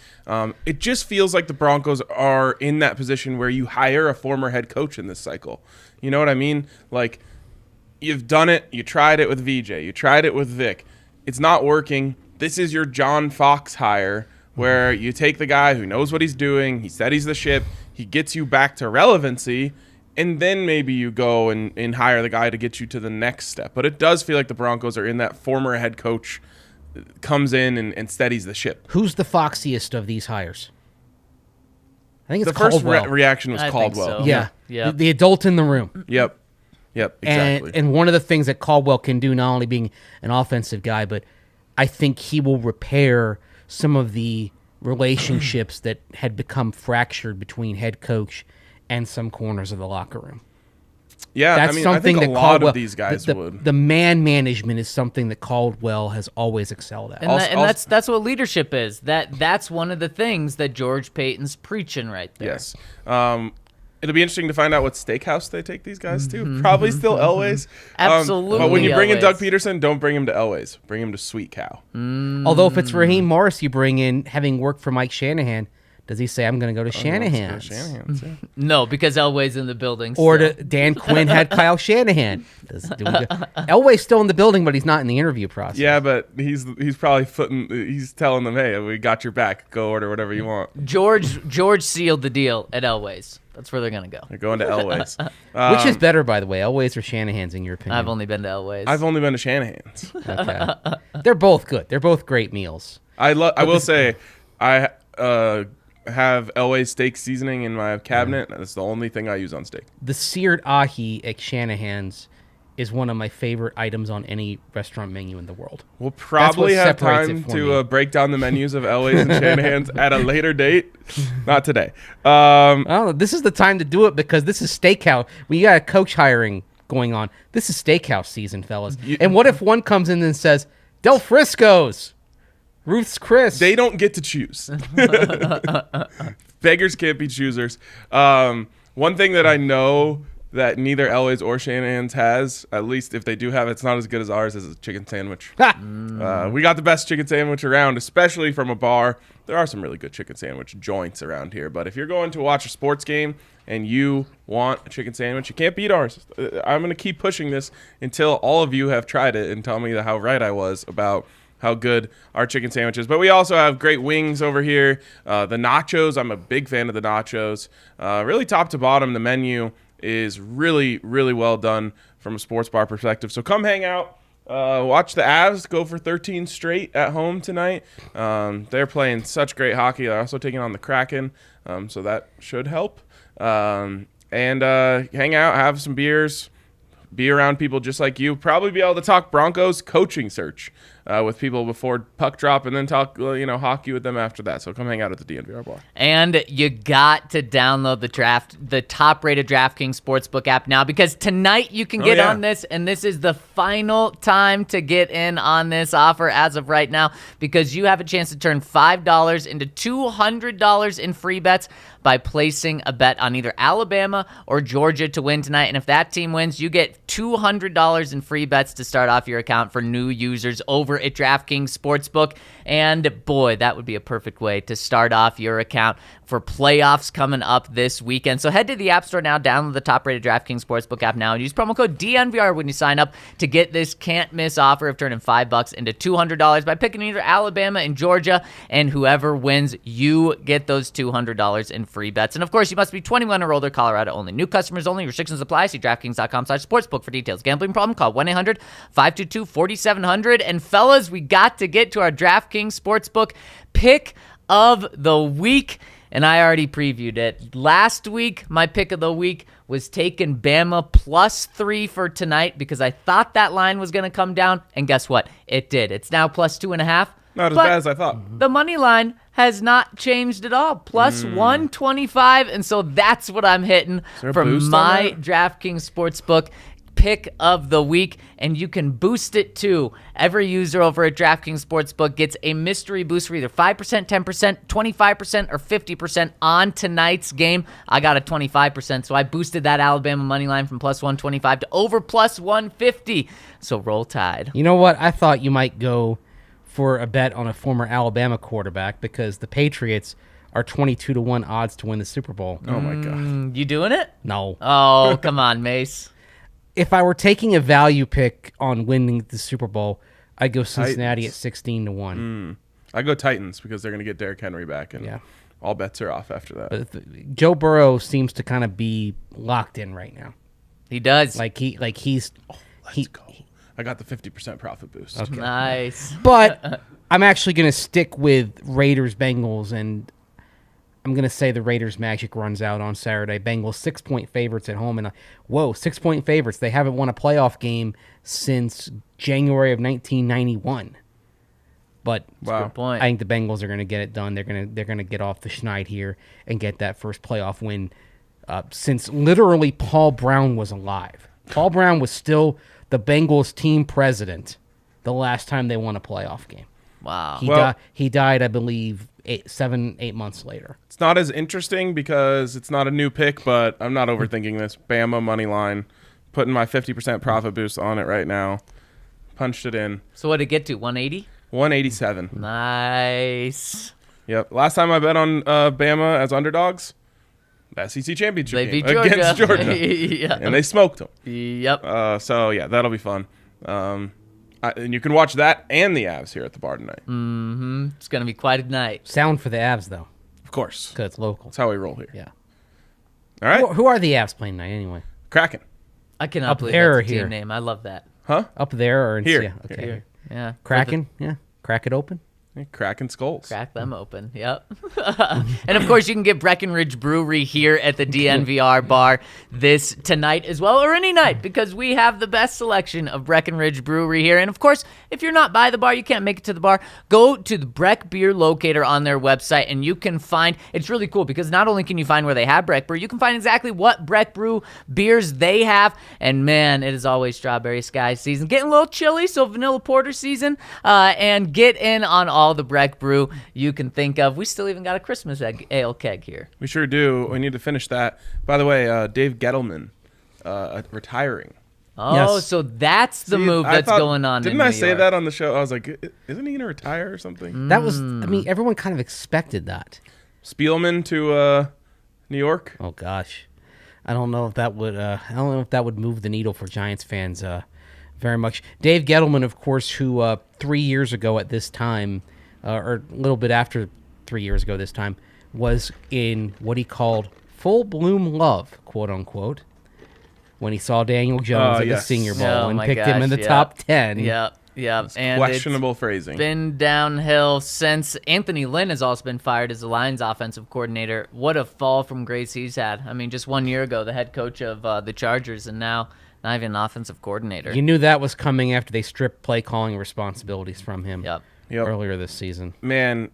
It just feels like the Broncos are in that position where you hire a former head coach in this cycle. You know what I mean? Like, you've done it. You tried it with VJ. You tried it with Vic. It's not working. This is your John Fox hire where you take the guy who knows what he's doing. He steadies the ship. He gets you back to relevancy. And then maybe you go and hire the guy to get you to the next step. But it does feel like the Broncos are in that former head coach comes in and steadies the ship. Who's the foxiest of these hires? I think it's the first Caldwell. Reaction was I Caldwell. think so. Yeah. Yep. The adult in the room. Yep, exactly. And one of the things that Caldwell can do, not only being an offensive guy, but I think he will repair some of the relationships that had become fractured between head coach and some corners of the locker room. Yeah, That's I something think that a lot Caldwell, of these guys would. The man management is something that Caldwell has always excelled at. And that's what leadership is. That's one of the things that George Paton's preaching right there. Yes. It'll be interesting to find out what steakhouse they take these guys to. Probably still Elway's. Absolutely. But when you bring in Doug Elway's. Peterson, don't bring him to Elway's. Bring him to Sweet Cow. Although if it's Raheem Morris you bring in, having worked for Mike Shanahan, does he say, I'm going to go to Shanahan's? Shanahan's, yeah. No, because Elway's in the building. Or still. Dan Quinn had Kyle Shanahan. Elway's still in the building, but he's not in the interview process. Yeah, but he's probably he's telling them, hey, we got your back. Go order whatever you want. George sealed the deal at Elway's. That's where they're going to go. They're going to Elway's. Which is better, by the way, Elway's or Shanahan's, in your opinion? I've only been to Elway's. I've only been to Shanahan's. Okay. They're both good. They're both great meals. I will say, I have Elway's steak seasoning in my cabinet. That's the only thing I use on steak. The seared ahi at Shanahan's is one of my favorite items on any restaurant menu in the world. We'll probably have separates time it for to me. break down the menus of Elway's and Shanahan's at a later date. Not today. Oh, this is the time to do it because this is steakhouse. We got a coach hiring going on. This is steakhouse season, fellas. And what if one comes in and says, Del Frisco's, Ruth's Chris? They don't get to choose. Beggars can't be choosers. One thing that I know that neither Elway's or Shanahan's has, at least if they do have it, it's not as good as ours, is a chicken sandwich. We got the best chicken sandwich around, especially from a bar. There are some really good chicken sandwich joints around here, but if you're going to watch a sports game and you want a chicken sandwich, you can't beat ours. I'm going to keep pushing this until all of you have tried it and tell me how right I was about how good our chicken sandwich is. But we also have great wings over here. The nachos, I'm a big fan of the nachos. Really top to bottom, the menu is really, really well done from a sports bar perspective. So come hang out. Watch the Avs go for 13 straight at home tonight. They're playing such great hockey. They're also taking on the Kraken, so that should help. And hang out, have some beers, be around people just like you. Probably be able to talk Broncos coaching search. with people before puck drop, and then talk hockey with them after that. So come hang out at the DNVR Bar. And you got to download the top-rated DraftKings Sportsbook app now, because tonight you can get on this, and this is the final time to get in on this offer as of right now, because you have a chance to turn $5 into $200 in free bets by placing a bet on either Alabama or Georgia to win tonight. And if that team wins, you get $200 in free bets to start off your account for new users over at DraftKings Sportsbook. And boy, that would be a perfect way to start off your account for playoffs coming up this weekend. So head to the App Store now, download the top-rated DraftKings Sportsbook app now, and use promo code DNVR when you sign up to get this can't-miss offer of turning $5 into $200 by picking either Alabama and Georgia, and whoever wins, you get those $200 in free bets. And of course, you must be 21 or older, Colorado only. New customers only. Restrictions apply. See DraftKings.com/sportsbook for details. Gambling problem? Call 1-800-522-4700. And fellas, we got to get to our DraftKings Sportsbook pick of the week. And I already previewed it. Last week, my pick of the week was taking Bama +3 for tonight because I thought that line was going to come down. And guess what? It did. It's now +2.5. Not as bad as I thought. The money line has not changed at all. +125. And so that's what I'm hitting for my DraftKings Sportsbook pick of the week, and you can boost it too. Every user over at DraftKings Sportsbook gets a mystery boost for either 5%, 10%, 25%, or 50% on tonight's game. I got a 25%, so I boosted that Alabama money line from +125 to over +150. So roll Tide. You know what? I thought you might go for a bet on a former Alabama quarterback because the Patriots are 22-1 odds to win the Super Bowl. Oh my God. You doing it? No. Oh, come on, Mace. If I were taking a value pick on winning the Super Bowl, I'd go Cincinnati at 16-1. I go Titans because they're going to get Derrick Henry back, and all bets are off after that. But Joe Burrow seems to kind of be locked in right now. He does. He's. Let's go. I got the 50% profit boost. Okay. Nice. But I'm actually going to stick with Raiders-Bengals, and I'm going to say the Raiders' magic runs out on Saturday. Bengals 6-point favorites at home. And 6-point favorites. They haven't won a playoff game since January of 1991. But Good point. I think the Bengals are going to get it done. They're going to get off the schneid here and get that first playoff win since literally Paul Brown was alive. Paul Brown was still the Bengals team president the last time they won a playoff game. Wow. He died, I believe, 8 months later. It's not as interesting because it's not a new pick, but I'm not overthinking this. Bama money line, putting my 50% profit boost on it right now. Punched it in. So what did it get to, 180? 187. Nice. Yep. Last time I bet on Bama as underdogs, the SEC championship They game beat Georgia. against Georgia. Yep. And they smoked them. Yep. So, yeah, that'll be fun. And you can watch that and the Avs here at the bar tonight. It's going to be quite a night. Sound for the Avs, though, Of course. because it's local. That's how we roll here. Yeah. All right. Who are the Avs playing tonight, anyway? Kraken. I cannot Up believe there that's a or here? team name. I love that. Huh? Up there or in Here. Yeah, okay. Here. Yeah. Kraken? Yeah. Crack it open? Hey, Kraken skulls. Crack them open. Yep. And of course, you can get Breckenridge Brewery here at the DNVR Bar tonight as well, or any night, because we have the best selection of Breckenridge Brewery here. And of course, if you're not by the bar, you can't make it to the bar, go to the Breck Beer Locator on their website, and you can find, it's really cool because not only can you find where they have Breck Brew, you can find exactly what Breck Brew beers they have. And man, it is always Strawberry Sky season. Getting a little chilly, so Vanilla Porter season, and get in on all the Breck Brew you can think of. We still even got a Christmas ale keg here. We sure do. We need to finish that. By the way, Dave Gettleman retiring. Oh, Yes. so that's the See, move I that's thought- going on Didn't in I New say York. that on the show? I was like, isn't he going to retire or something? That was, I mean, everyone kind of expected that. Spielman to New York. Oh gosh, I don't know if that would move the needle for Giants fans very much. Dave Gettleman, of course, who 3 years ago at this time, or a little bit after 3 years ago this time, was in what he called full bloom love, quote unquote, when he saw Daniel Jones at the yes. Senior Bowl Oh and my picked him in the gosh, top 10. Yep. And Questionable phrasing. it's been downhill since. Anthony Lynn has also been fired as the Lions offensive coordinator. What a fall from grace he's had. I mean, just 1 year ago, the head coach of the Chargers, and now Not even an offensive coordinator. You knew that was coming after they stripped play calling responsibilities from him Yep. earlier this season. Man,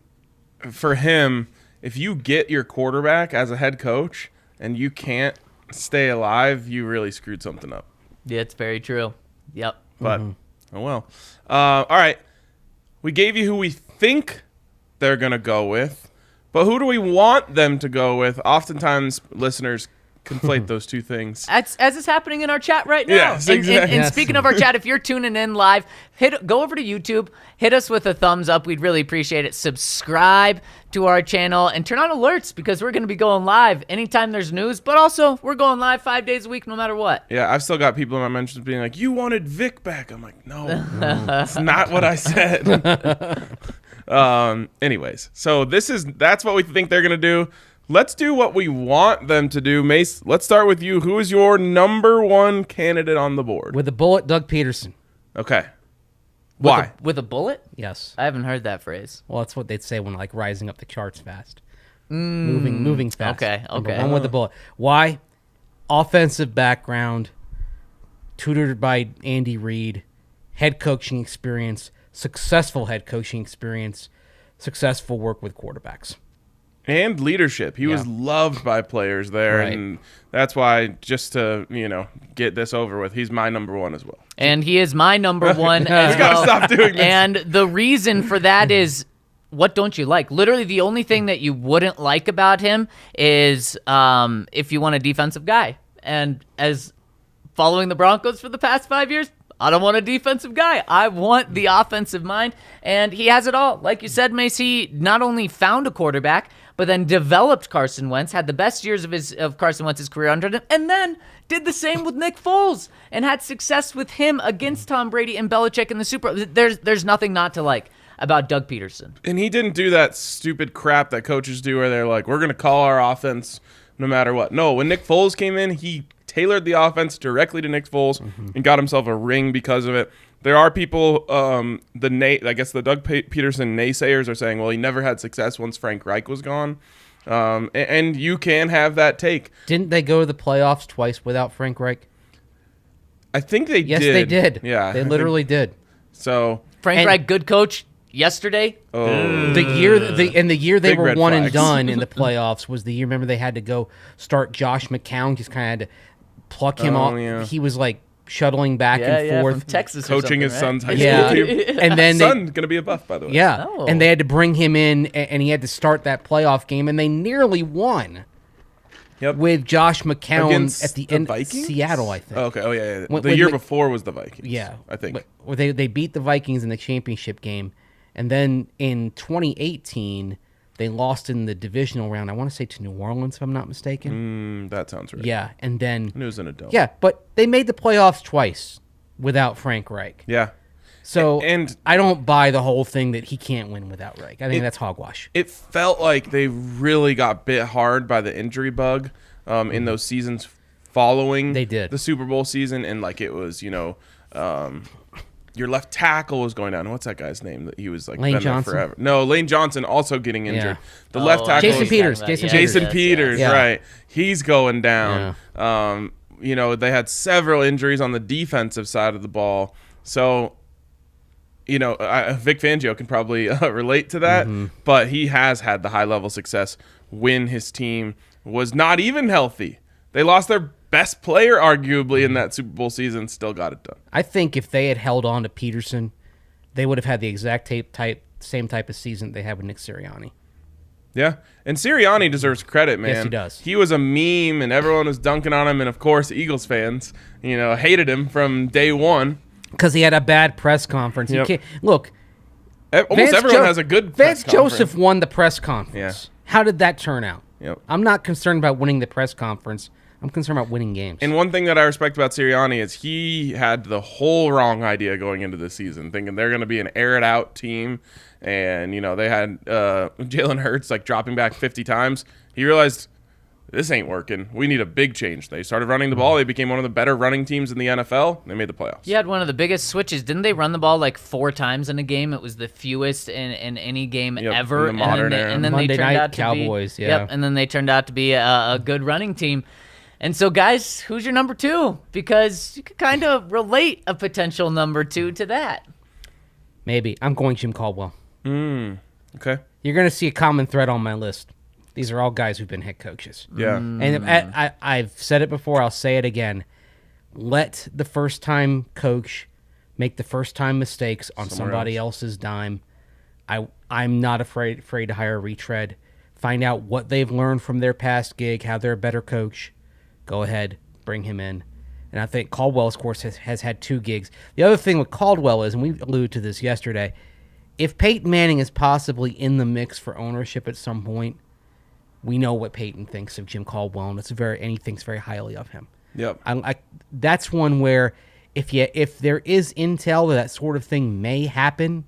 for him, if you get your quarterback as a head coach and you can't stay alive, you really screwed something up. Yeah, it's very true. Yep. But, oh well. All right. We gave you who we think they're going to go with, but who do we want them to go with? Oftentimes, listeners conflate those two things. As is happening in our chat right now. Yes, exactly. And speaking of our chat, if you're tuning in live, go over to YouTube, hit us with a thumbs up. We'd really appreciate it. Subscribe to our channel and turn on alerts because we're going to be going live anytime there's news, but also we're going live 5 days a week no matter what. Yeah, I've still got people in my mentions being like, you wanted Vic back. I'm like, no, that's not what I said. Anyways, so that's what we think they're going to do. Let's do what we want them to do. Mace, let's start with you. Who is your number one candidate on the board? With a bullet, Doug Pederson. Okay. Why? With a bullet? Yes. I haven't heard that phrase. Well, that's what they'd say when like rising up the charts fast. Moving fast. Okay. I'm with the bullet. Why? Offensive background, tutored by Andy Reid, head coaching experience, successful head coaching experience, successful work with quarterbacks. And leadership. He was loved by players there, Right. and that's why, just to, get this over with, he's my number one as well. And he is my number one as We gotta well. stop doing this. And the reason for that is, what don't you like? Literally, the only thing that you wouldn't like about him is if you want a defensive guy. And as following the Broncos for the past 5 years, I don't want a defensive guy. I want the offensive mind, and he has it all. Like you said, Mace, he not only found a quarterback, but then developed Carson Wentz, had the best years of Carson Wentz's career under him, and then did the same with Nick Foles and had success with him against Tom Brady and Belichick in the Super Bowl. There's nothing not to like about Doug Pederson. And he didn't do that stupid crap that coaches do where they're like, we're going to call our offense no matter what. No, when Nick Foles came in, he tailored the offense directly to Nick Foles and got himself a ring because of it. There are people, I guess the Doug Pederson naysayers are saying, well, he never had success once Frank Reich was gone. And you can have that take. Didn't they go to the playoffs twice without Frank Reich? I think they Yes, did. they did. Yeah. They literally did. So Frank Reich, good coach yesterday. The year they Big were red one and flags. done in the playoffs was the year. Remember they had to go start Josh McCown. Just kind of had to pluck him off. yeah. He was like shuttling back and From forth. Texas, or coaching his something, son's right? high school Yeah, team. and then Son going to be a buff, by the way. Oh. and they had to bring him in, and he had to start that playoff game, and they nearly won Yep. with Josh McCown Against at the the end. Vikings? Seattle, I think. Oh, okay. Oh, yeah. When- the when year the- before was the Vikings. Yeah, I think. Where they beat the Vikings in the championship game, and then in 2018 they lost in the divisional round. I want to say to New Orleans, if I'm not mistaken. That sounds right. Yeah, and then It was in a dome. yeah, but they made the playoffs twice without Frank Reich. Yeah. So And- I don't buy the whole thing that he can't win without Reich. I think that's hogwash. It felt like they really got bit hard by the injury bug in those seasons following They did. the Super Bowl season. And like it was, your left tackle was going down. What's that guy's name? That he was like Lane been there Johnson? forever. No, Lane Johnson also getting injured. Yeah. The left tackle Jason was- Peters. Jason Yes, Peters, yes. right. He's going down. They had several injuries on the defensive side of the ball. So, Vic Fangio can probably relate to that, but he has had the high-level success when his team was not even healthy. They lost their best player, arguably, in that Super Bowl season, still got it done. I think if they had held on to Peterson, they would have had the exact same type of season they had with Nick Sirianni. Yeah, and Sirianni deserves credit, man. Yes, he does. He was a meme, and everyone was dunking on him, and of course, Eagles fans, hated him from day one. Because he had a bad press conference. Yep. You can't, look, Almost Vance everyone has a good press Vance conference. Joseph won the press conference. Yeah. How did that turn out? Yep. I'm not concerned about winning the press conference. I'm concerned about winning games. And one thing that I respect about Sirianni is he had the whole wrong idea going into the season, thinking they're going to be an air-it-out team. And, they had Jalen Hurts, dropping back 50 times. He realized, this ain't working. We need a big change. They started running the ball. They became one of the better running teams in the NFL. They made the playoffs. He had one of the biggest switches. Didn't they run the ball 4 times in a game? It was the fewest in any game Yep, ever. in the modern era. And then Monday they turned night out to Cowboys, be, yeah. Yep, and then they turned out to be a good running team. And so, guys, who's your number 2? Because you could kind of relate a potential number 2 to that. Maybe. I'm going Jim Caldwell. Okay. You're going to see a common thread on my list. These are all guys who've been head coaches. Yeah. And I've said it before. I'll say it again. Let the first-time coach make the first-time mistakes on somebody else's dime. I'm not afraid to hire a retread. Find out what they've learned from their past gig, how they're a better coach. Go ahead, bring him in. And I think Caldwell, of course, has had 2 gigs. The other thing with Caldwell is, and we alluded to this yesterday, if Peyton Manning is possibly in the mix for ownership at some point, we know what Peyton thinks of Jim Caldwell, and he thinks very highly of him. Yep. That's one where if there is intel that sort of thing may happen,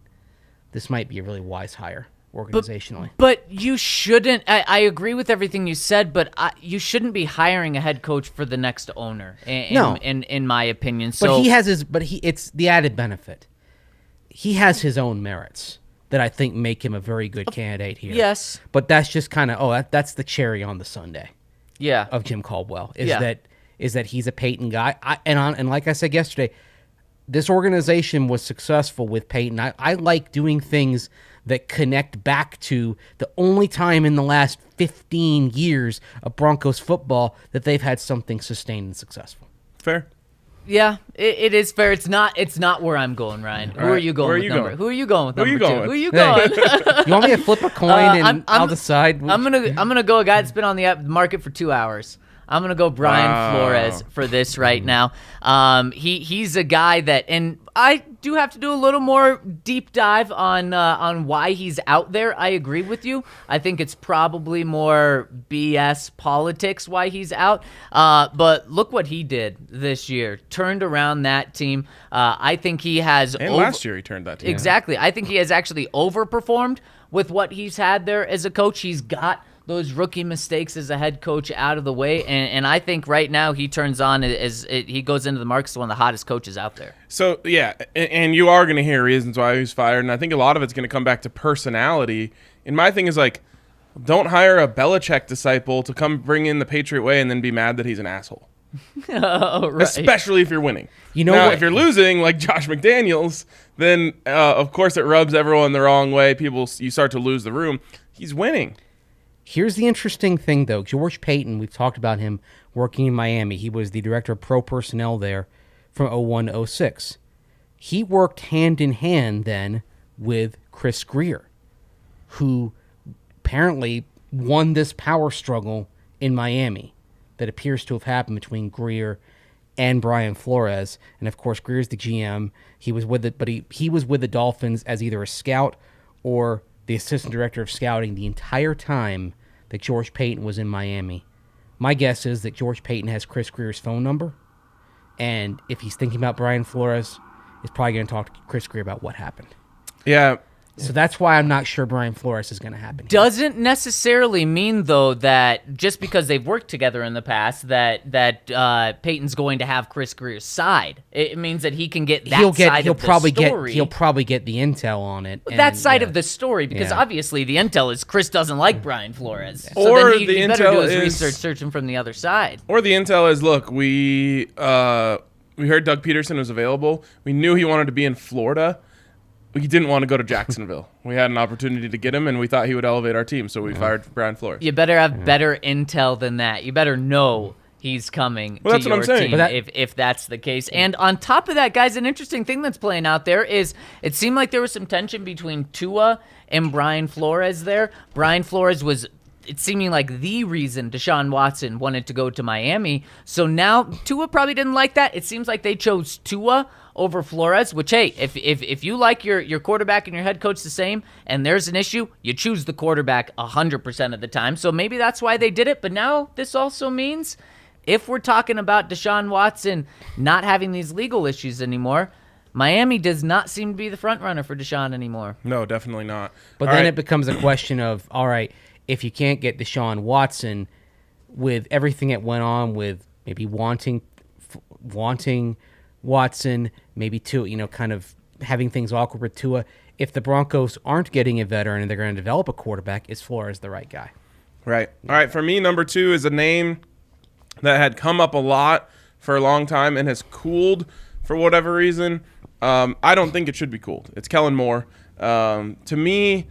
this might be a really wise hire organizationally. But you shouldn't. I agree with everything you said, but you shouldn't be hiring a head coach for the next owner. In my opinion. So, it's the added benefit. He has his own merits that I think make him a very good candidate here. Yes. But that's just kind of that's the cherry on the sundae. Yeah. Of Jim Caldwell is that he's a Peyton guy. And like I said yesterday, this organization was successful with Peyton. I like doing things that connect back to the only time in the last 15 years of Broncos football that they've had something sustained and successful. Fair. Yeah, it is fair. It's not where I'm going, Ryan. Who are you going with number? Who are you going with number 2? Who are you going? You want me to flip a coin and I'll decide? I'm gonna go a guy that's been on the market for 2 hours. I'm gonna go Brian Flores for this right now. He's a guy that, and I do have to do a little more deep dive on why he's out there. I agree with you. I think it's probably more BS politics why he's out. But look what he did this year. Turned around that team. I think he has. And last year he turned that team. Exactly. I think he has actually overperformed with what he's had there as a coach. He's got those rookie mistakes as a head coach out of the way, and I think right now he turns on he goes into the market as one of the hottest coaches out there. So, yeah, and you are going to hear reasons why he's fired, and I think a lot of it's going to come back to personality. And my thing is, like, don't hire a Belichick disciple to come bring in the Patriot way and then be mad that he's an asshole. Oh, right. Especially if you're winning. You know now, what? if you're losing, like Josh McDaniels, then, of course, it rubs everyone the wrong way. You start to lose the room. He's winning. Here's the interesting thing, though. George Paton, we've talked about him working in Miami. He was the director of pro personnel there from 01 to 06. He worked hand in hand then with Chris Grier, who apparently won this power struggle in Miami that appears to have happened between Grier and Brian Flores. And, of course, Grier's the GM. He was with it, but he was with the Dolphins as either a scout or the assistant director of scouting the entire time that George Paton was in Miami. My guess is that George Paton has Chris Grier's phone number, and if he's thinking about Brian Flores, he's probably going to talk to Chris Grier about what happened. Yeah. So that's why I'm not sure Brian Flores is going to happen. Doesn't necessarily mean, though, that just because they've worked together in the past that Peyton's going to have Chris Grier's side. It means that he can get that side of the story. He'll probably get the intel on it. That side of the story, because obviously the intel is Chris doesn't like Brian Flores. So Or then he better intel do his is- research searching from the other side. Or the intel is, look, we heard Doug Pederson was available. We knew he wanted to be in Florida. We didn't want to go to Jacksonville. We had an opportunity to get him, and we thought he would elevate our team, so we fired Brian Flores. You better have better intel than that. You better know he's coming Well, that's to what your I'm saying. team if that's the case. And on top of that, guys, an interesting thing that's playing out there is it seemed like there was some tension between Tua and Brian Flores there. Brian Flores was it's seeming like the reason Deshaun Watson wanted to go to Miami. So now Tua probably didn't like that. It seems like they chose Tua over Flores, which, hey, if you like your quarterback and your head coach the same and there's an issue, you choose the quarterback 100% of the time. So maybe that's why they did it. But now this also means if we're talking about Deshaun Watson not having these legal issues anymore, Miami does not seem to be the front runner for Deshaun anymore. No, definitely not. But then it becomes a question of, all right, if you can't get Deshaun Watson with everything that went on with maybe wanting Watson, maybe Tua, kind of having things awkward with Tua, if the Broncos aren't getting a veteran and they're going to develop a quarterback, is Flores the right guy? Right. All right, for me, number 2 is a name that had come up a lot for a long time and has cooled for whatever reason. I don't think it should be cooled. It's Kellen Moore. To me,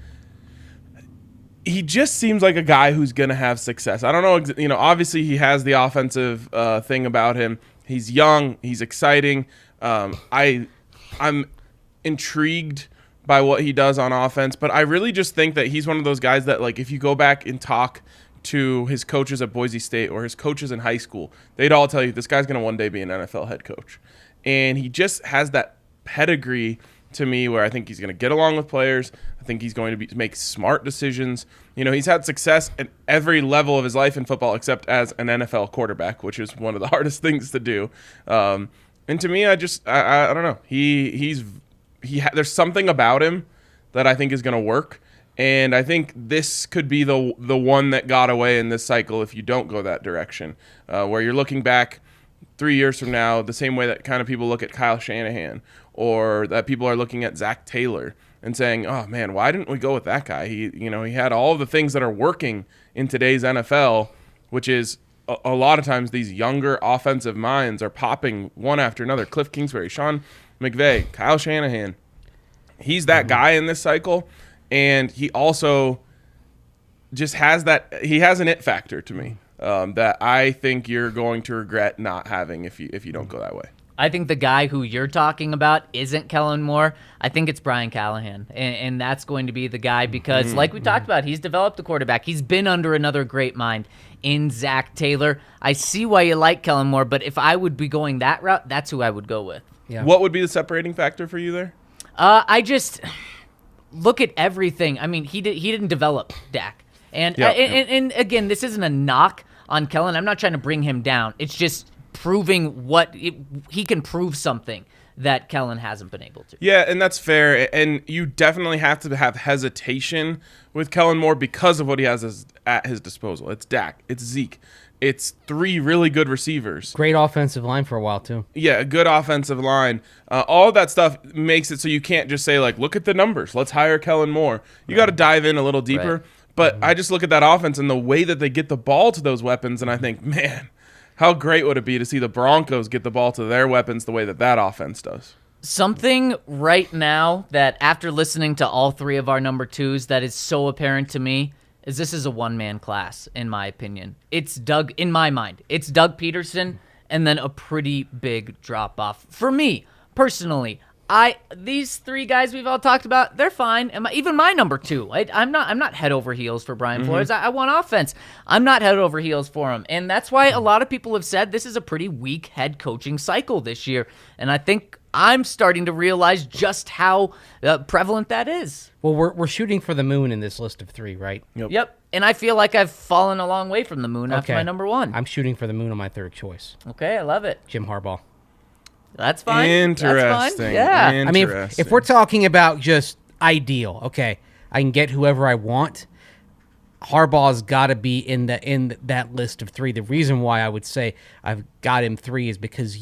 he just seems like a guy who's going to have success. I don't know, obviously he has the offensive thing about him. He's young, he's exciting. I'm intrigued by what he does on offense, but I really just think that he's one of those guys that, like, if you go back and talk to his coaches at Boise State or his coaches in high school, they'd all tell you this guy's going to one day be an NFL head coach. And he just has that pedigree to me where I think he's going to get along with players. I think he's going to make smart decisions. He's had success at every level of his life in football except as an NFL quarterback, which is one of the hardest things to do. And to me, I don't know. There's something about him that I think is going to work. And I think this could be the one that got away in this cycle if you don't go that direction, where you're looking back 3 years from now the same way that kind of people look at Kyle Shanahan, or that people are looking at Zach Taylor and saying, oh, man, why didn't we go with that guy? He had all of the things that are working in today's NFL, which is a lot of times these younger offensive minds are popping one after another. Cliff Kingsbury, Sean McVay, Kyle Shanahan. He's that guy in this cycle. And he also just has an it factor to me that I think you're going to regret not having if you don't go that way. I think the guy who you're talking about isn't Kellen Moore. I think it's Brian Callahan, and that's going to be the guy because, like we talked about, he's developed a quarterback. He's been under another great mind in Zach Taylor. I see why you like Kellen Moore, but if I would be going that route, that's who I would go with. Yeah. What would be the separating factor for you there? I just look at everything. I mean, he didn't develop Dak, and again, this isn't a knock on Kellen. I'm not trying to bring him down. It's just proving he can prove something that Kellen hasn't been able to. Yeah, and that's fair. And you definitely have to have hesitation with Kellen Moore because of what he has at his disposal. It's Dak. It's Zeke. It's 3 really good receivers. Great offensive line for a while, too. Yeah, a good offensive line. All of that stuff makes it so you can't just say, like, look at the numbers. Let's hire Kellen Moore. You got to dive in a little deeper. Right. But I just look at that offense and the way that they get the ball to those weapons, and I think, man, how great would it be to see the Broncos get the ball to their weapons the way that offense does? Something right now that after listening to all 3 of our number 2s that is so apparent to me is this is a one-man class, in my opinion. It's Doug, in my mind. It's Doug Pederson and then a pretty big drop-off. For me, personally, these 3 guys we've all talked about, they're fine. Even my number 2, I'm not head over heels for Brian Flores. I want offense. I'm not head over heels for him. And that's why a lot of people have said this is a pretty weak head coaching cycle this year. And I think I'm starting to realize just how prevalent that is. Well, we're shooting for the moon in this list of 3, right? Yep. And I feel like I've fallen a long way from the moon after my number 1. I'm shooting for the moon on my 3rd choice. Okay, I love it. Jim Harbaugh. That's fine. Interesting. That's fine. Yeah. I mean, if we're talking about just ideal, okay, I can get whoever I want. Harbaugh's got to be in that list of 3. The reason why I would say I've got him 3 is because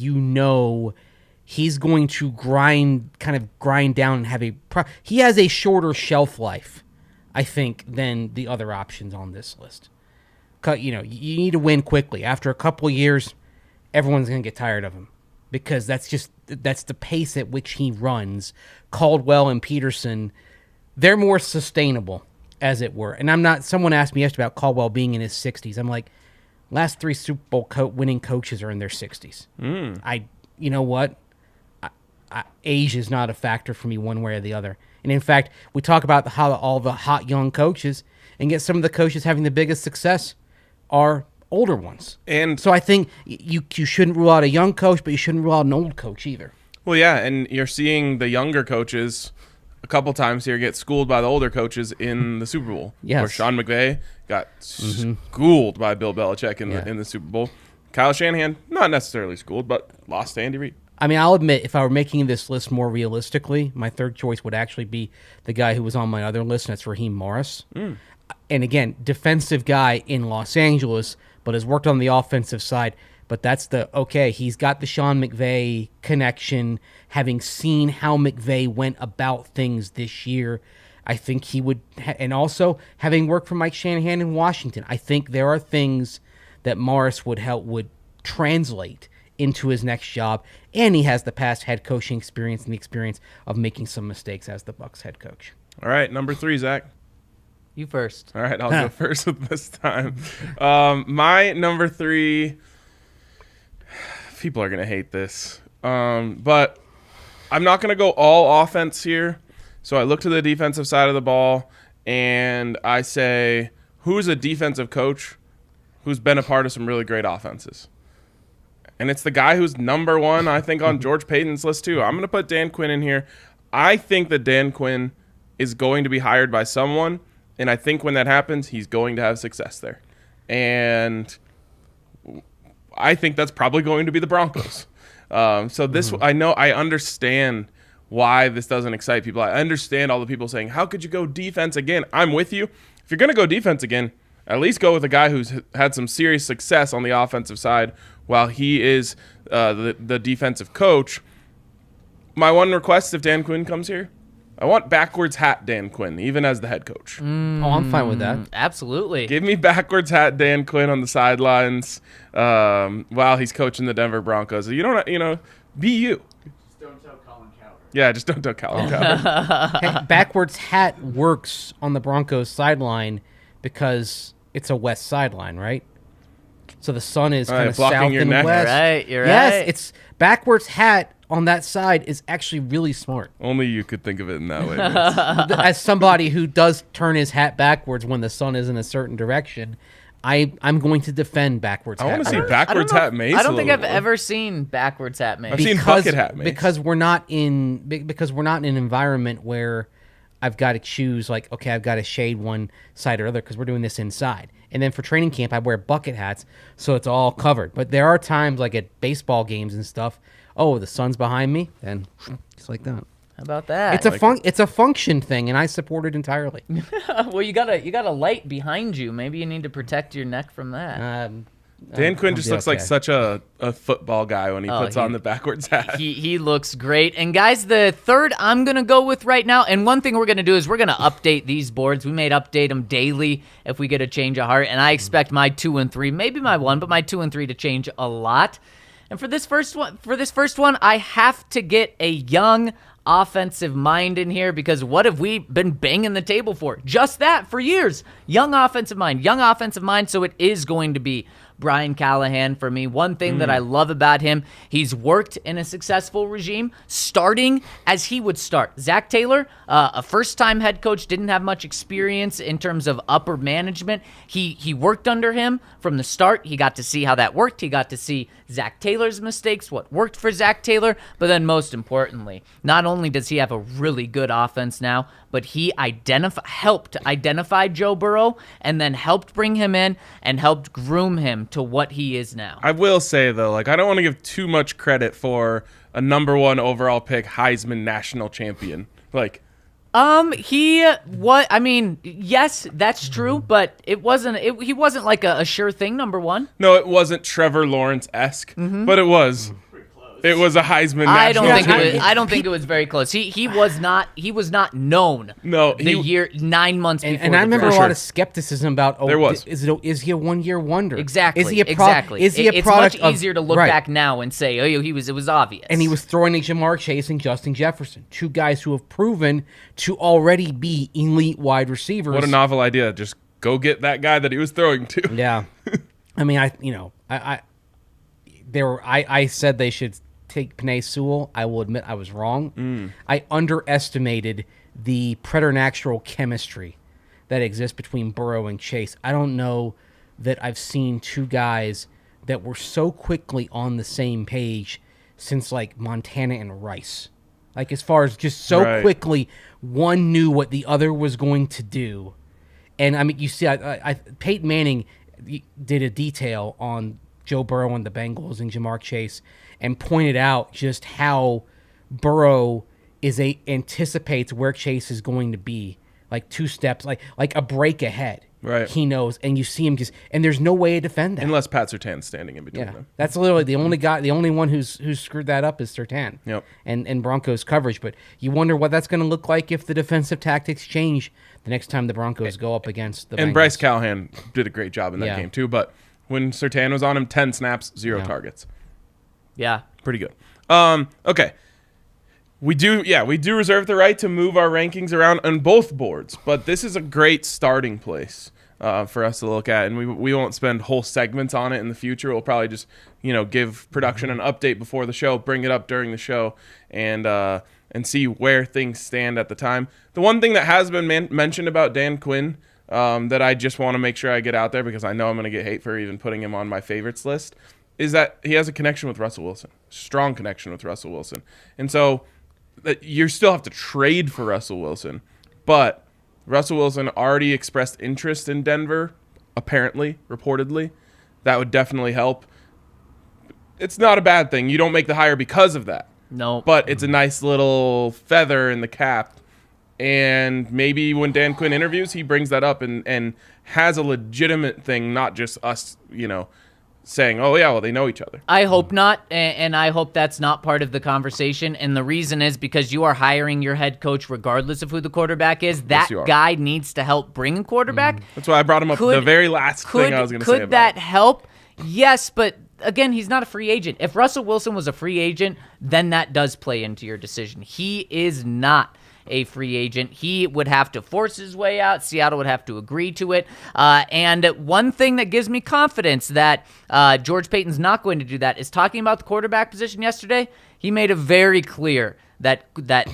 he's going to grind down and have he has a shorter shelf life, I think, than the other options on this list. You need to win quickly. After a couple of years, everyone's going to get tired of him because that's the pace at which he runs. Caldwell and Pederson, they're more sustainable, as it were. And someone asked me yesterday about Caldwell being in his 60s. I'm like, last 3 Super Bowl winning coaches are in their 60s. You know what? Age is not a factor for me one way or the other. And in fact, we talk about how all the hot young coaches, and yet some of the coaches having the biggest success are older ones. And so I think you shouldn't rule out a young coach, but you shouldn't rule out an old coach either. Well, yeah, and you're seeing the younger coaches a couple times here get schooled by the older coaches in the Super Bowl. Yes. Where Sean McVay got schooled by Bill Belichick in the Super Bowl. Kyle Shanahan, not necessarily schooled, but lost to Andy Reid. I mean, I'll admit, if I were making this list more realistically, my 3rd choice would actually be the guy who was on my other list, and that's Raheem Morris. And again, defensive guy in Los Angeles, but has worked on the offensive side. But that's he's got the Sean McVay connection, having seen how McVay went about things this year. I think he would, and also having worked for Mike Shanahan in Washington, I think there are things that Morris would translate into his next job, and he has the past head coaching experience and the experience of making some mistakes as the Bucs head coach. All right, number 3, Zach. You first. All right, I'll go first with this time. My number 3, people are going to hate this, but I'm not going to go all offense here. So I look to the defensive side of the ball, and I say, who's a defensive coach who's been a part of some really great offenses? And it's the guy who's number 1, I think, on George Paton's list, too. I'm going to put Dan Quinn in here. I think that Dan Quinn is going to be hired by someone, and I think when that happens, he's going to have success there. And I think that's probably going to be the Broncos. So this, I know, I understand why this doesn't excite people. I understand all the people saying, how could you go defense again? I'm with you. If you're going to go defense again, at least go with a guy who's had some serious success on the offensive side while he is the defensive coach. My one request, if Dan Quinn comes here, I want backwards hat Dan Quinn, even as the head coach. Oh, I'm fine with that. Absolutely. Give me backwards hat Dan Quinn on the sidelines while he's coaching the Denver Broncos. You don't, be you. Just don't tell Colin Cowherd. Yeah, just don't tell Colin Cowherd. Hey, backwards hat works on the Broncos sideline because it's a west sideline, right? So the sun is kind of blocking south your and neck. west. You're Yes, right. it's backwards hat on that side is actually really smart. Only you could think of it in that way. Vince. As somebody who does turn his hat backwards when the sun is in a certain direction, I'm going to defend backwards I hat. want to see backwards hat Mace. I don't a think little I've more. ever seen backwards hat Mace. I've seen bucket hat Mace. because we're not in an environment where I've got to choose like, okay, I've got to shade one side or other because we're doing this inside. And then for training camp, I wear bucket hats, so it's all covered. But there are times like at baseball games and stuff, oh, the sun's behind me, and just like that. How about that? It's a function thing, and I support it entirely. Well, you got a light behind you. Maybe you need to protect your neck from that. Dan Quinn I'll just be looks like okay. such a football guy when he puts he- on the backwards hat. He looks great. And guys, the third I'm going to go with right now, and one thing we're going to do is we're going to update these boards. We may update them daily if we get a change of heart, and I expect my 2 and 3, maybe my 1, but my 2 and 3 to change a lot. And for this first one, I have to get a young offensive mind in here because what have we been banging the table for? Just that for years. Young offensive mind. So it is going to be Brian Callahan for me. One thing that I love about him, he's worked in a successful regime, starting as he would start. Zach Taylor, a first-time head coach, didn't have much experience in terms of upper management. He worked under him from the start. He got to see how that worked. He got to see Zach Taylor's mistakes, what worked for Zach Taylor, but then most importantly, not only does he have a really good offense now, but he helped identify Joe Burrow and then helped bring him in and helped groom him to what he is now. I will say, though, I don't want to give too much credit for a number 1 overall pick Heisman national champion. Yes, that's true, but he wasn't like a sure thing, number 1. No, it wasn't Trevor Lawrence-esque, but it was. It was a Heisman I national champion. I don't think it was very close. He was not known. No, the year 9 months before. And I remember a draft. lot of skepticism about. There was. Is he a 1-year wonder? Exactly. Is he a exactly. Is he a It's product much easier to look right. back now and say, oh, it was obvious. And he was throwing Jamar Chase and Justin Jefferson, 2 guys who have proven to already be elite wide receivers. What a novel idea. Just go get that guy that he was throwing to. Yeah, I mean, I said they should take Penei Sewell. I will admit I was wrong. I underestimated the preternatural chemistry that exists between Burrow and Chase. I don't know that I've seen 2 guys that were so quickly on the same page since like Montana and Rice. Like as far as just so Right. quickly, one knew what the other was going to do. And I mean, you see, Peyton Manning did a detail on Joe Burrow and the Bengals and Jamar Chase and pointed out just how Burrow anticipates where Chase is going to be, like 2 steps, like a break ahead. Right. He knows, and you see him and there's no way to defend that. Unless Pat Surtain's standing in between Yeah, them. that's literally the only one who's screwed that up is Surtain. Yep. And Broncos coverage, but you wonder what that's going to look like if the defensive tactics change the next time the Broncos go up against the Bengals. And Bryce Callahan did a great job in that Yeah. game, too. But When Surtain was on him, 10 snaps, 0 targets. Yeah. Pretty good. Okay. We do reserve the right to move our rankings around on both boards, but this is a great starting place for us to look at, and we won't spend whole segments on it in the future. We'll probably just, give production an update before the show, bring it up during the show, and see where things stand at the time. The one thing that has been mentioned about Dan Quinn that I just want to make sure I get out there, because I know I'm going to get hate for even putting him on my favorites list, is that he has a connection with Russell Wilson, strong connection with Russell Wilson. And so that you still have to trade for Russell Wilson, but Russell Wilson already expressed interest in Denver, apparently, reportedly. That would definitely help. It's not a bad thing. You don't make the hire because of that. No. But it's a nice little feather in the cap. And maybe when Dan Quinn interviews, he brings that up and has a legitimate thing, not just us, saying, oh, yeah, well, they know each other. I hope not, and I hope that's not part of the conversation. And the reason is because you are hiring your head coach regardless of who the quarterback is. That guy needs to help bring a quarterback. That's why I brought him up. The very last thing I was going to say about Could that help? Yes, but again, he's not a free agent. If Russell Wilson was a free agent, then that does play into your decision. He is not a free agent. He would have to force his way out. Seattle would have to agree to it. And one thing that gives me confidence that George Paton's not going to do that is talking about the quarterback position yesterday. He made it very clear that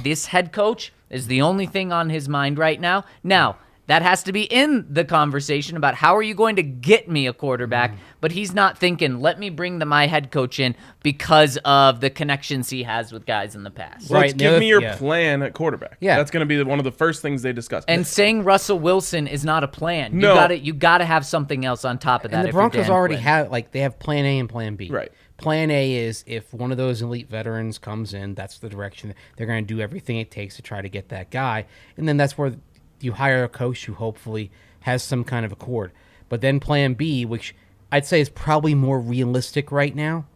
this head coach is the only thing on his mind right now. Now, that has to be in the conversation about how are you going to get me a quarterback, but he's not thinking, let me bring my head coach in because of the connections he has with guys in the past. Right. Give me your plan at quarterback. Yeah. That's going to be one of the first things they discuss. And saying Russell Wilson is not a plan. No. You got to have something else on top of that. And the Broncos already have, they have plan A and plan B. Right. Plan A is if one of those elite veterans comes in, that's the direction. They're going to do everything it takes to try to get that guy. And then that's where you hire a coach who hopefully has some kind of accord. But then plan B, which I'd say is probably more realistic right now,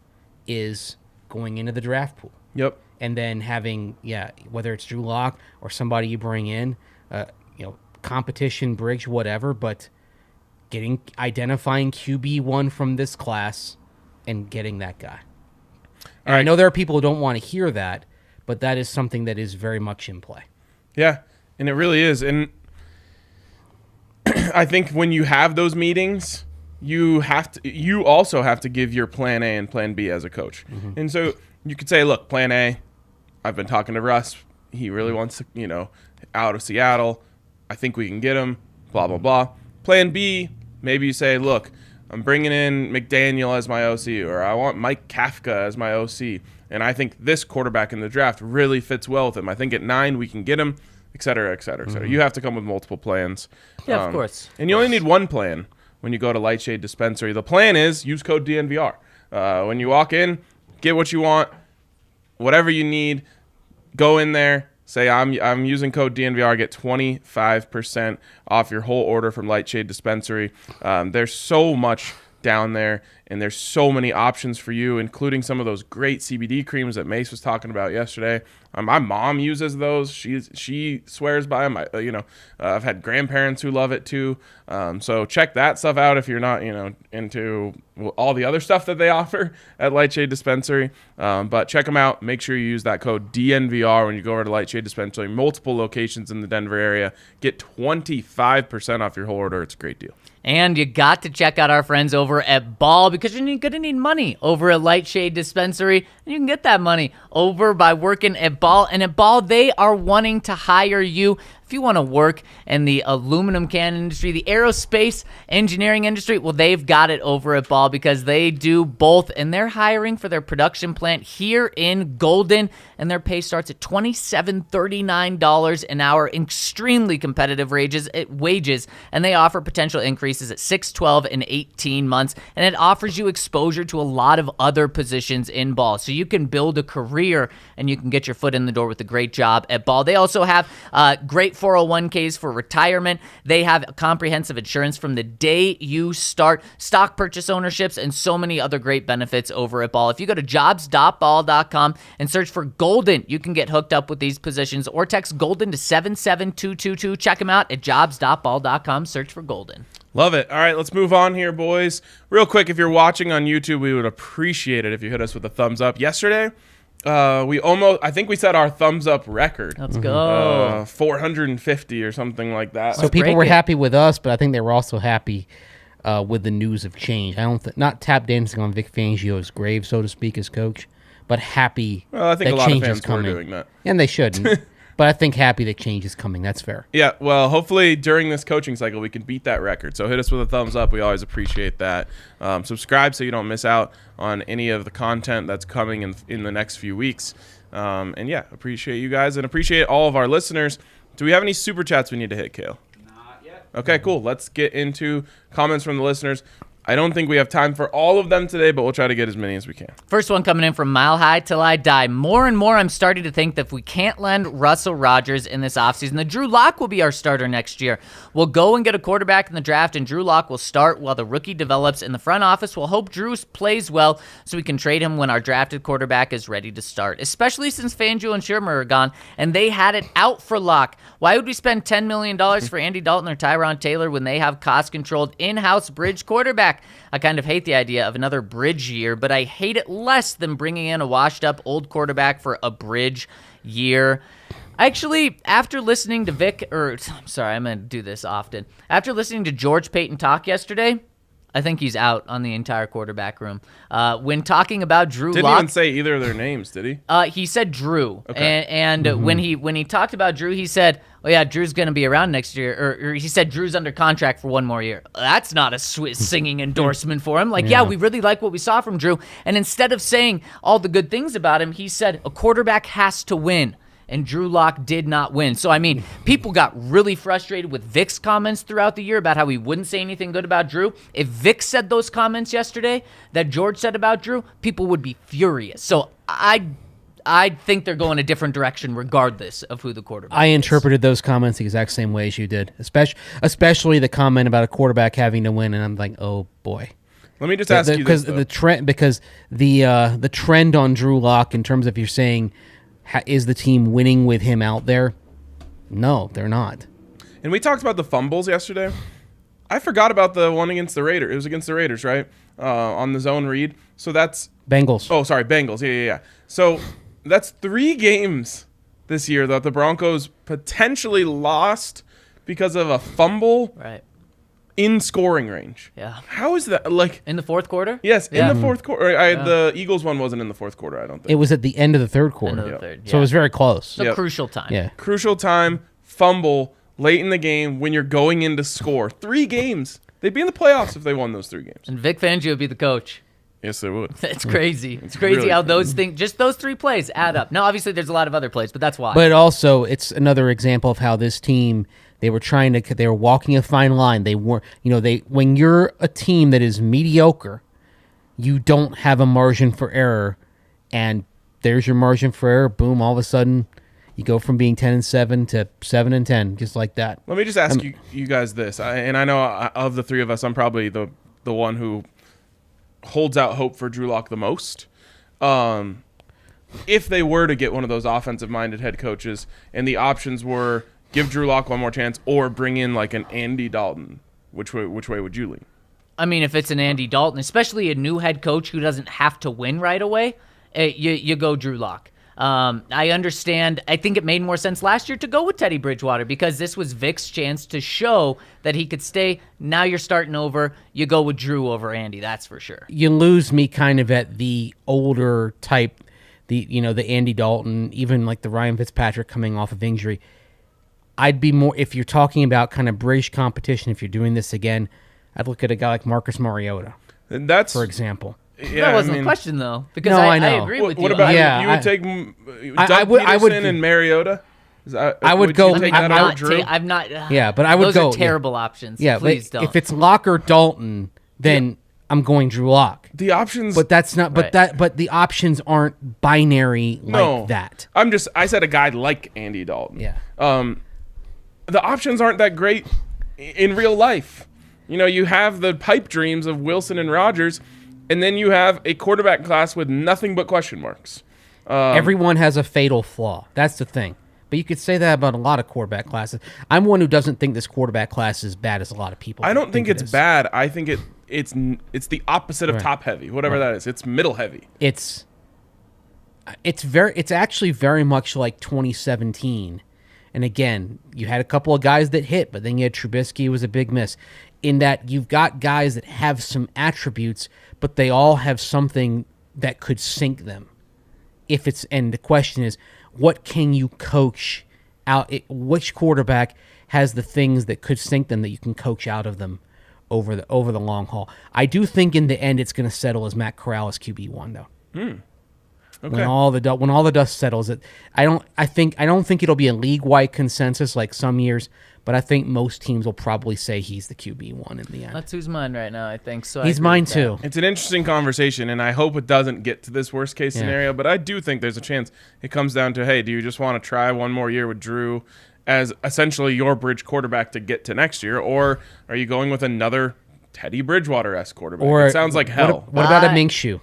is going into the draft pool. Yep. And then having, whether it's Drew Lock or somebody you bring in, competition, bridge, whatever, but identifying QB1 from this class and getting that guy. And I know there are people who don't want to hear that, but that is something that is very much in play. Yeah. And it really is. And I think when you have those meetings, you also have to give your plan A and plan B as a coach. Mm-hmm. And so you could say, look, plan A, I've been talking to Russ. He really wants to, out of Seattle. I think we can get him, blah, blah, blah. Plan B, maybe you say, look, I'm bringing in McDaniel as my OC, or I want Mike Kafka as my OC. And I think this quarterback in the draft really fits well with him. I think at 9 we can get him, et cetera, et cetera, et cetera. You have to come with multiple plans. Yeah, of course. And you only need one plan when you go to Lightshade Dispensary. The plan is use code DNVR. When you walk in, get what you want, whatever you need, go in there, say I'm using code DNVR, get 25% off your whole order from Lightshade Dispensary. There's so much down there, and there's so many options for you, including some of those great CBD creams that Mace was talking about yesterday. My mom uses those. She swears by them. I've had grandparents who love it too. So check that stuff out if you're not, into all the other stuff that they offer at Lightshade Dispensary. But check them out. Make sure you use that code DNVR when you go over to Lightshade Dispensary. Multiple locations in the Denver area. Get 25% off your whole order. It's a great deal. And you got to check out our friends over at Ball, because you're going to need money over at Lightshade Dispensary. And you can get that money over by working at Ball. And at Ball, they are wanting to hire you. If you want to work in the aluminum can industry, the aerospace engineering industry, well, they've got it over at Ball, because they do both. And they're hiring for their production plant here in Golden. And their pay starts at $27.39 an hour. Extremely competitive wages. And they offer potential increases at 6, 12, and 18 months. And it offers you exposure to a lot of other positions in Ball. So you can build a career and you can get your foot in the door with a great job at Ball. They also have great great 401ks for retirement. They have comprehensive insurance from the day you start, stock purchase ownerships, and so many other great benefits over at Ball. If you go to jobs.ball.com and search for Golden, you can get hooked up with these positions or text Golden to 77222. Check them out at jobs.ball.com. Search for Golden. Love it. All right, let's move on here, boys. Real quick, if you're watching on YouTube, we would appreciate it if you hit us with a thumbs up. Yesterday, I think we set our thumbs up record. Let's go. 450 or something like that. So people were happy with us, but I think they were also happy with the news of change. I don't not tap dancing on Vic Fangio's grave, so to speak, as coach, but happy. Well, I think that a lot of change fans is coming. were doing that. And they shouldn't. But I think happy that change is coming. That's fair. Yeah, well, hopefully during this coaching cycle we can beat that record. So hit us with a thumbs up. We always appreciate that. Subscribe so you don't miss out on any of the content that's coming in the next few weeks. And yeah, appreciate you guys and appreciate all of our listeners. Do we have any super chats we need to hit, Kale? Not yet. Okay, cool. Let's get into comments from the listeners. I don't think we have time for all of them today, but we'll try to get as many as we can. First one coming in from Mile High Till I Die. More and more, I'm starting to think that if we can't land Russell Rodgers in this offseason, that Drew Lock will be our starter next year. We'll go and get a quarterback in the draft, and Drew Lock will start while the rookie develops. In the front office, we'll hope Drew plays well so we can trade him when our drafted quarterback is ready to start, especially since Fangio and Shermer are gone, and they had it out for Lock. Why would we spend $10 million for Andy Dalton or Tyron Taylor when they have cost-controlled in-house bridge quarterback? I kind of hate the idea of another bridge year, but I hate it less than bringing in a washed-up old quarterback for a bridge year. Actually, after listening to I'm going to do this often. After listening to George Paton talk yesterday, I think he's out on the entire quarterback room. When talking about Drew Lock, Didn't even say either of their names, did he? He said Drew. Okay. And when he talked about Drew, he said, "Oh yeah, Drew's going to be around next year." Or he said Drew's under contract for one more year. That's not a singing endorsement for him. Like, yeah, we really like what we saw from Drew. And instead of saying all the good things about him, he said a quarterback has to win. And Drew Lock did not win. So, I mean, people got really frustrated with Vic's comments throughout the year about how he wouldn't say anything good about Drew. If Vic said those comments yesterday that George said about Drew, people would be furious. So, I think they're going a different direction regardless of who the quarterback I is. interpreted those comments the exact same way as you did, especially the comment about a quarterback having to win, and I'm like, oh, boy. Let me just ask you this, though. The trend on Drew Lock in terms of you're saying – is the team winning with him out there? No, they're not. And we talked about the fumbles yesterday. I forgot about the one against the Raiders. It was against the Raiders, right? On the zone read. So that's... Bengals. Oh, sorry, Bengals. Yeah. So that's 3 games this year that the Broncos potentially lost because of a fumble in scoring range. Yeah. How is that? Like In the fourth quarter? Yes, in the fourth quarter. The Eagles one wasn't in the fourth quarter, I don't think. It was at the end of the third quarter. End of the third, So it was very close. It's a crucial time. Yeah. Crucial time, fumble, late in the game when you're going in to score. 3 games. They'd be in the playoffs if they won those 3 games. And Vic Fangio would be the coach. Yes, they would. It's crazy. It's crazy really how those things, just those 3 plays add up. Now, obviously, there's a lot of other plays, but that's why. But also, it's another example of how this team, they were walking a fine line. They weren't, when you're a team that is mediocre, you don't have a margin for error, and there's your margin for error. Boom! All of a sudden, you go from being 10-7 to 7-10, just like that. Let me just ask you guys this, and I know of the 3 of us, I'm probably the one who holds out hope for Drew Lock the most. If they were to get one of those offensive-minded head coaches, and the options were give Drew Lock one more chance or bring in like an Andy Dalton, which way would you lean? I mean, if it's an Andy Dalton, especially a new head coach who doesn't have to win right away, you go Drew Lock. I understand. I think it made more sense last year to go with Teddy Bridgewater because this was Vic's chance to show that he could stay. Now you're starting over. You go with Drew over Andy. That's for sure. You lose me kind of at the older type, the Andy Dalton, even like the Ryan Fitzpatrick coming off of injury. I'd be more, if you're talking about kind of bridge competition, if you're doing this again, I'd look at a guy like Marcus Mariota, And that's for example. Yeah, that wasn't the question, though, because No, I I know. agree with you. What about you? Would take I would Pederson and Mariota? I would go- You take I'm that over not, Drew? I'm not. Yeah, but I would those go. are terrible options. Yeah, Please but don't. if it's Lock or Dalton, then I'm going Drew Lock. The options, But that's not. But Right. but the options aren't binary like no. that. I said a guy like Andy Dalton. Yeah. the options aren't that great in real life. You know, you have the pipe dreams of Wilson and Rodgers, and then you have a quarterback class with nothing but question marks. Everyone has a fatal flaw. That's the thing. But you could say that about a lot of quarterback classes. I'm one who doesn't think this quarterback class is as bad as a lot of people. I don't think it's it is. bad. I think it's the opposite of top heavy, whatever that is. It's middle heavy. It's actually very much like 2017. And again, you had a couple of guys that hit, but then you had Trubisky, was a big miss. In that you've got guys that have some attributes, but they all have something that could sink them. And the question is, what can you coach out? Which quarterback has the things that could sink them that you can coach out of them over the long haul? I do think in the end it's going to settle as Matt Corral as QB1 though. Okay. When all the dust settles, I don't think it'll be a league-wide consensus like some years, but I think most teams will probably say he's the QB1 in the end. That's who's mine right now, I think. So He's mine too. It's an interesting conversation, and I hope it doesn't get to this worst-case scenario, but I do think there's a chance it comes down to, hey, do you just want to try one more year with Drew as essentially your bridge quarterback to get to next year, or are you going with another Teddy Bridgewater-esque quarterback? Or it sounds like hell. What about a Minshew?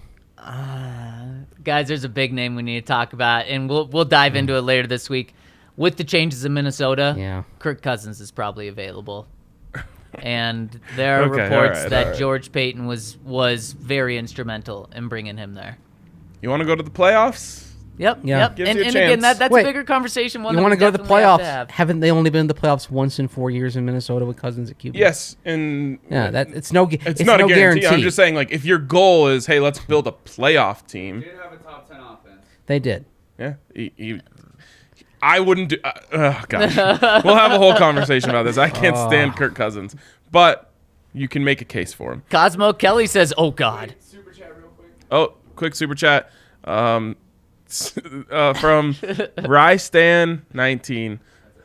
Guys, there's a big name we need to talk about, and we'll dive into it later this week. With the changes in Minnesota, Kirk Cousins is probably available. And there are reports that George Paton was very instrumental in bringing him there. You want to go to the playoffs? Yep. Gives And you a again, chance. that's a bigger conversation. You want to go to the playoffs? Haven't they only been in the playoffs once in 4 years in Minnesota with Cousins at QB? Yes, and it's not a guarantee. I'm just saying, like, if your goal is, hey, let's build a playoff team. They did have a top 10 offense. They did. Yeah, I wouldn't do. Oh gosh, we'll have a whole conversation about this. I can't stand Kirk Cousins, but you can make a case for him. Cosmo Kelly says, "Oh God." Super chat real quick. Oh, quick super chat from Rystan19.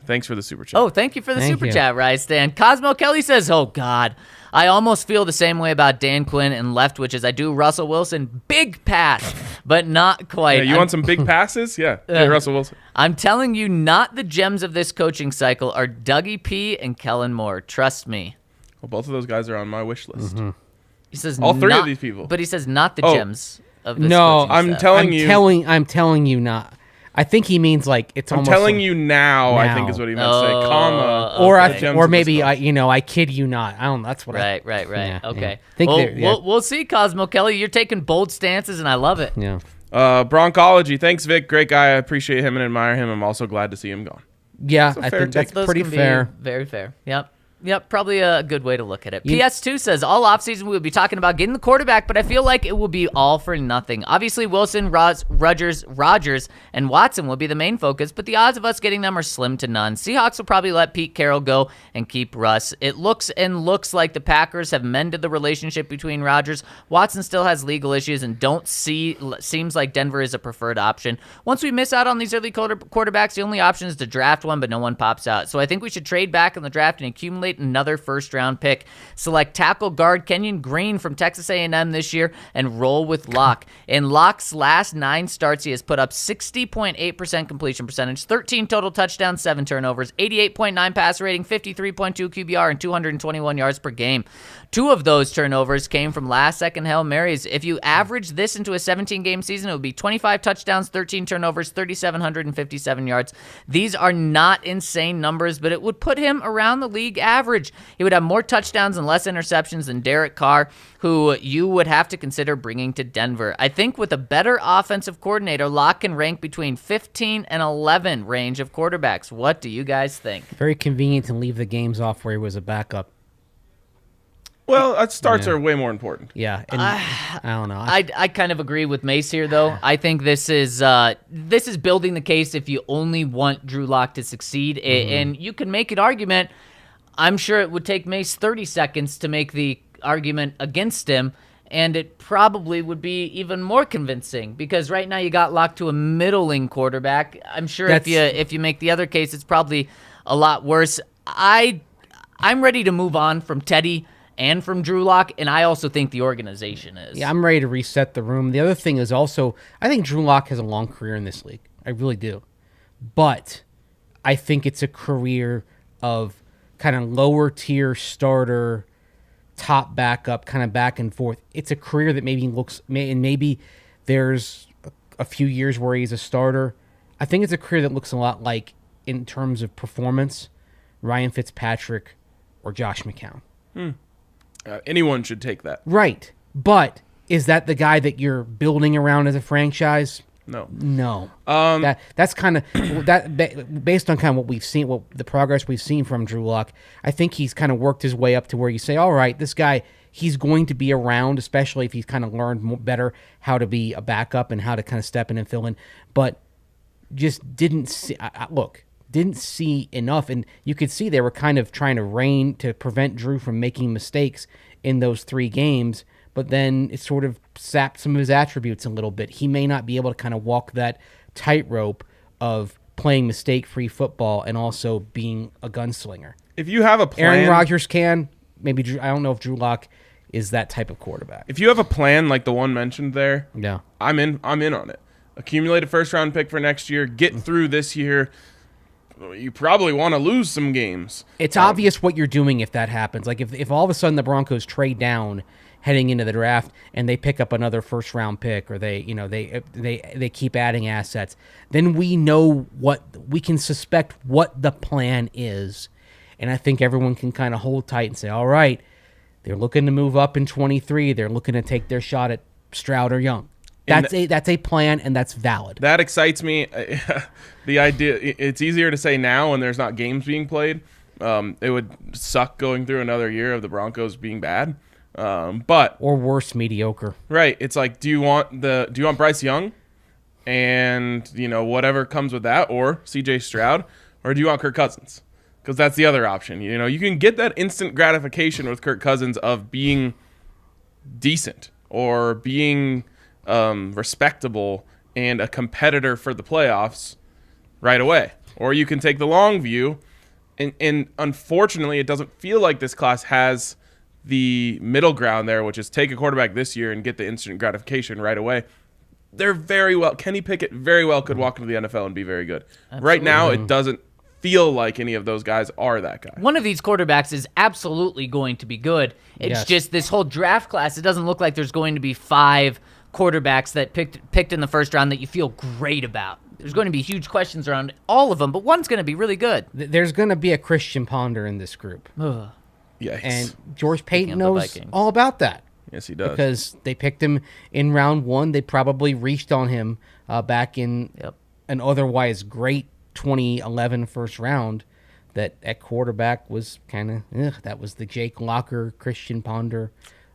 Thanks for the super chat. Oh, thank you for the super chat, Rystan. Cosmo Kelly says, "Oh God." I almost feel the same way about Dan Quinn and Leftwich as I do Russell Wilson. Big pass, but not quite. Yeah, you want some big passes? Yeah, Russell Wilson. I'm telling you, not the gems of this coaching cycle are Dougie P. and Kellen Moore. Trust me. Well, both of those guys are on my wish list. Mm-hmm. He says all three of these people. But he says not the gems of this No, coaching I'm cycle. I'm telling you not. I think he means like it's I'm almost telling like, you now, I think is what he meant to say. Comma. Or maybe I kid you not. I don't. That's what. Right. Yeah, Okay. Yeah. We'll see, Cosmo Kelly. You're taking bold stances, and I love it. Yeah. Broncology. Thanks, Vic. Great guy. I appreciate him and admire him. I'm also glad to see him gone. Yeah, That's a I fair think that's take. Those pretty can be fair. Very fair. Yep, probably a good way to look at it. PS2 says, all offseason we will be talking about getting the quarterback, but I feel like it will be all for nothing. Obviously, Wilson, Rodgers, and Watson will be the main focus, but the odds of us getting them are slim to none. Seahawks will probably let Pete Carroll go and keep Russ. It looks like the Packers have mended the relationship between Rodgers. Watson still has legal issues and seems like Denver is a preferred option. Once we miss out on these early quarterbacks, the only option is to draft one, but no one pops out. So I think we should trade back in the draft and accumulate another first-round pick. Select tackle guard Kenyon Green from Texas A&M this year and roll with Locke. In Locke's last 9 starts, he has put up 60.8% completion percentage, 13 total touchdowns, 7 turnovers, 88.9 passer rating, 53.2 QBR, and 221 yards per game. 2 of those turnovers came from last-second Hail Marys. If you average this into a 17-game season, it would be 25 touchdowns, 13 turnovers, 3,757 yards. These are not insane numbers, but it would put him around the league average. He would have more touchdowns and less interceptions than Derek Carr, who you would have to consider bringing to Denver. I think with a better offensive coordinator, Locke can rank between 15 and 11 range of quarterbacks. What do you guys think? Very convenient to leave the games off where he was a backup. Well, starts are way more important. Yeah, and I don't know. I kind of agree with Mace here, though. I think this is building the case if you only want Drew Lock to succeed, and you can make an argument. I'm sure it would take Mace 30 seconds to make the argument against him, and it probably would be even more convincing because right now you got locked to a middling quarterback. I'm sure if you make the other case, it's probably a lot worse. I'm ready to move on from Teddy and from Drew Lock, and I also think the organization is. Yeah, I'm ready to reset the room. The other thing is also, I think Drew Lock has a long career in this league. I really do. But I think it's a career of kind of lower tier starter, top backup, kind of back and forth. It's a career that maybe there's a few years where he's a starter. I think it's a career that looks a lot like, in terms of performance, Ryan Fitzpatrick or Josh McCown. Anyone should take that. Right. But is that the guy that you're building around as a franchise? No. That's kind of based on kind of what we've seen, what the progress we've seen from Drew Lock. I think he's kind of worked his way up to where you say, all right, this guy, he's going to be around, especially if he's kind of learned better how to be a backup and how to kind of step in and fill in. But just didn't see enough, and you could see they were kind of trying to prevent Drew from making mistakes in those 3 games, but then it sort of sapped some of his attributes a little bit. He may not be able to kind of walk that tightrope of playing mistake-free football and also being a gunslinger. If you have a plan, Aaron Rodgers can. Maybe I don't know if Drew Lock is that type of quarterback. if you have a plan like the one mentioned there, Yeah. I'm in on it. Accumulate a first-round pick for next year. Get through this year. You probably want to lose some games. It's obvious what you're doing if that happens. Like if all of a sudden the Broncos trade down heading into the draft and they pick up another first round pick, or they keep adding assets, then we can suspect what the plan is. And I think everyone can kind of hold tight and say, all right, they're looking to move up in 23. They're looking to take their shot at Stroud or Young. That's a plan, and that's valid. That excites me. The idea, it's easier to say now when there's not games being played. It would suck going through another year of the Broncos being bad. But Or worse, mediocre. right, it's like, do you want Bryce Young and whatever comes with that, or CJ Stroud, or do you want Kirk Cousins? Because that's the other option. You can get that instant gratification with Kirk Cousins of being decent or being respectable and a competitor for the playoffs right away. Or you can take the long view, and unfortunately, it doesn't feel like this class has the middle ground there, which is take a quarterback this year and get the instant gratification right away. Kenny Pickett very well could walk into the NFL and be very good. Absolutely. Right now, it doesn't feel like any of those guys are that guy. One of these quarterbacks is absolutely going to be good. It's just this whole draft class, it doesn't look like there's going to be 5 quarterbacks that picked in the first round that you feel great about. There's going to be huge questions around all of them, but one's going to be really good. There's going to be a Christian Ponder in this group. Ugh. Yes. And George Paton of the knows Vikings. all about that. Yes, he does. Because they picked him in round 1. They probably reached on him back in an otherwise great 2011 first round. That at quarterback was kind of, that was the Jake Locker, Christian Ponder,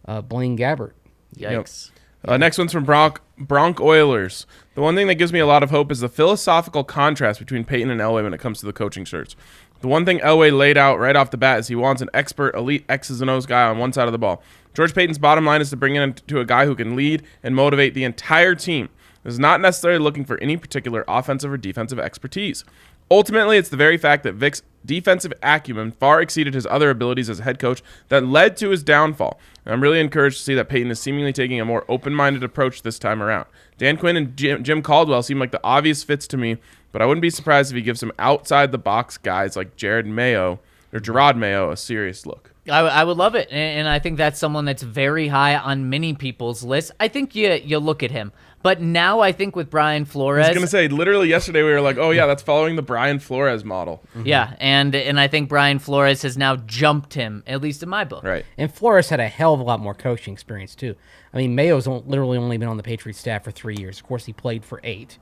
Blaine Gabbert. Yikes. Next one's from Bronc Oilers. The one thing that gives me a lot of hope is the philosophical contrast between Peyton and Elway when it comes to the coaching search. The one thing Elway laid out right off the bat is he wants an expert, elite X's and O's guy on one side of the ball. George Payton's bottom line is to bring in to a guy who can lead and motivate the entire team. This is not necessarily looking for any particular offensive or defensive expertise. Ultimately, it's the very fact that Vic's defensive acumen far exceeded his other abilities as a head coach that led to his downfall. And I'm really encouraged to see that Peyton is seemingly taking a more open-minded approach this time around. Dan Quinn and Jim Caldwell seem like the obvious fits to me, but I wouldn't be surprised if he gives some outside-the-box guys like Gerard Mayo a serious look. I would love it, and I think that's someone that's very high on many people's list. I think you look at him, but now I think with Brian Flores, I was going to say, literally yesterday we were like, oh yeah, that's following the Brian Flores model. yeah, and I think Brian Flores has now jumped him, at least in my book. Right. And Flores had a hell of a lot more coaching experience, too. I mean, Mayo's literally only been on the Patriots staff for 3 years. Of course, he played for 8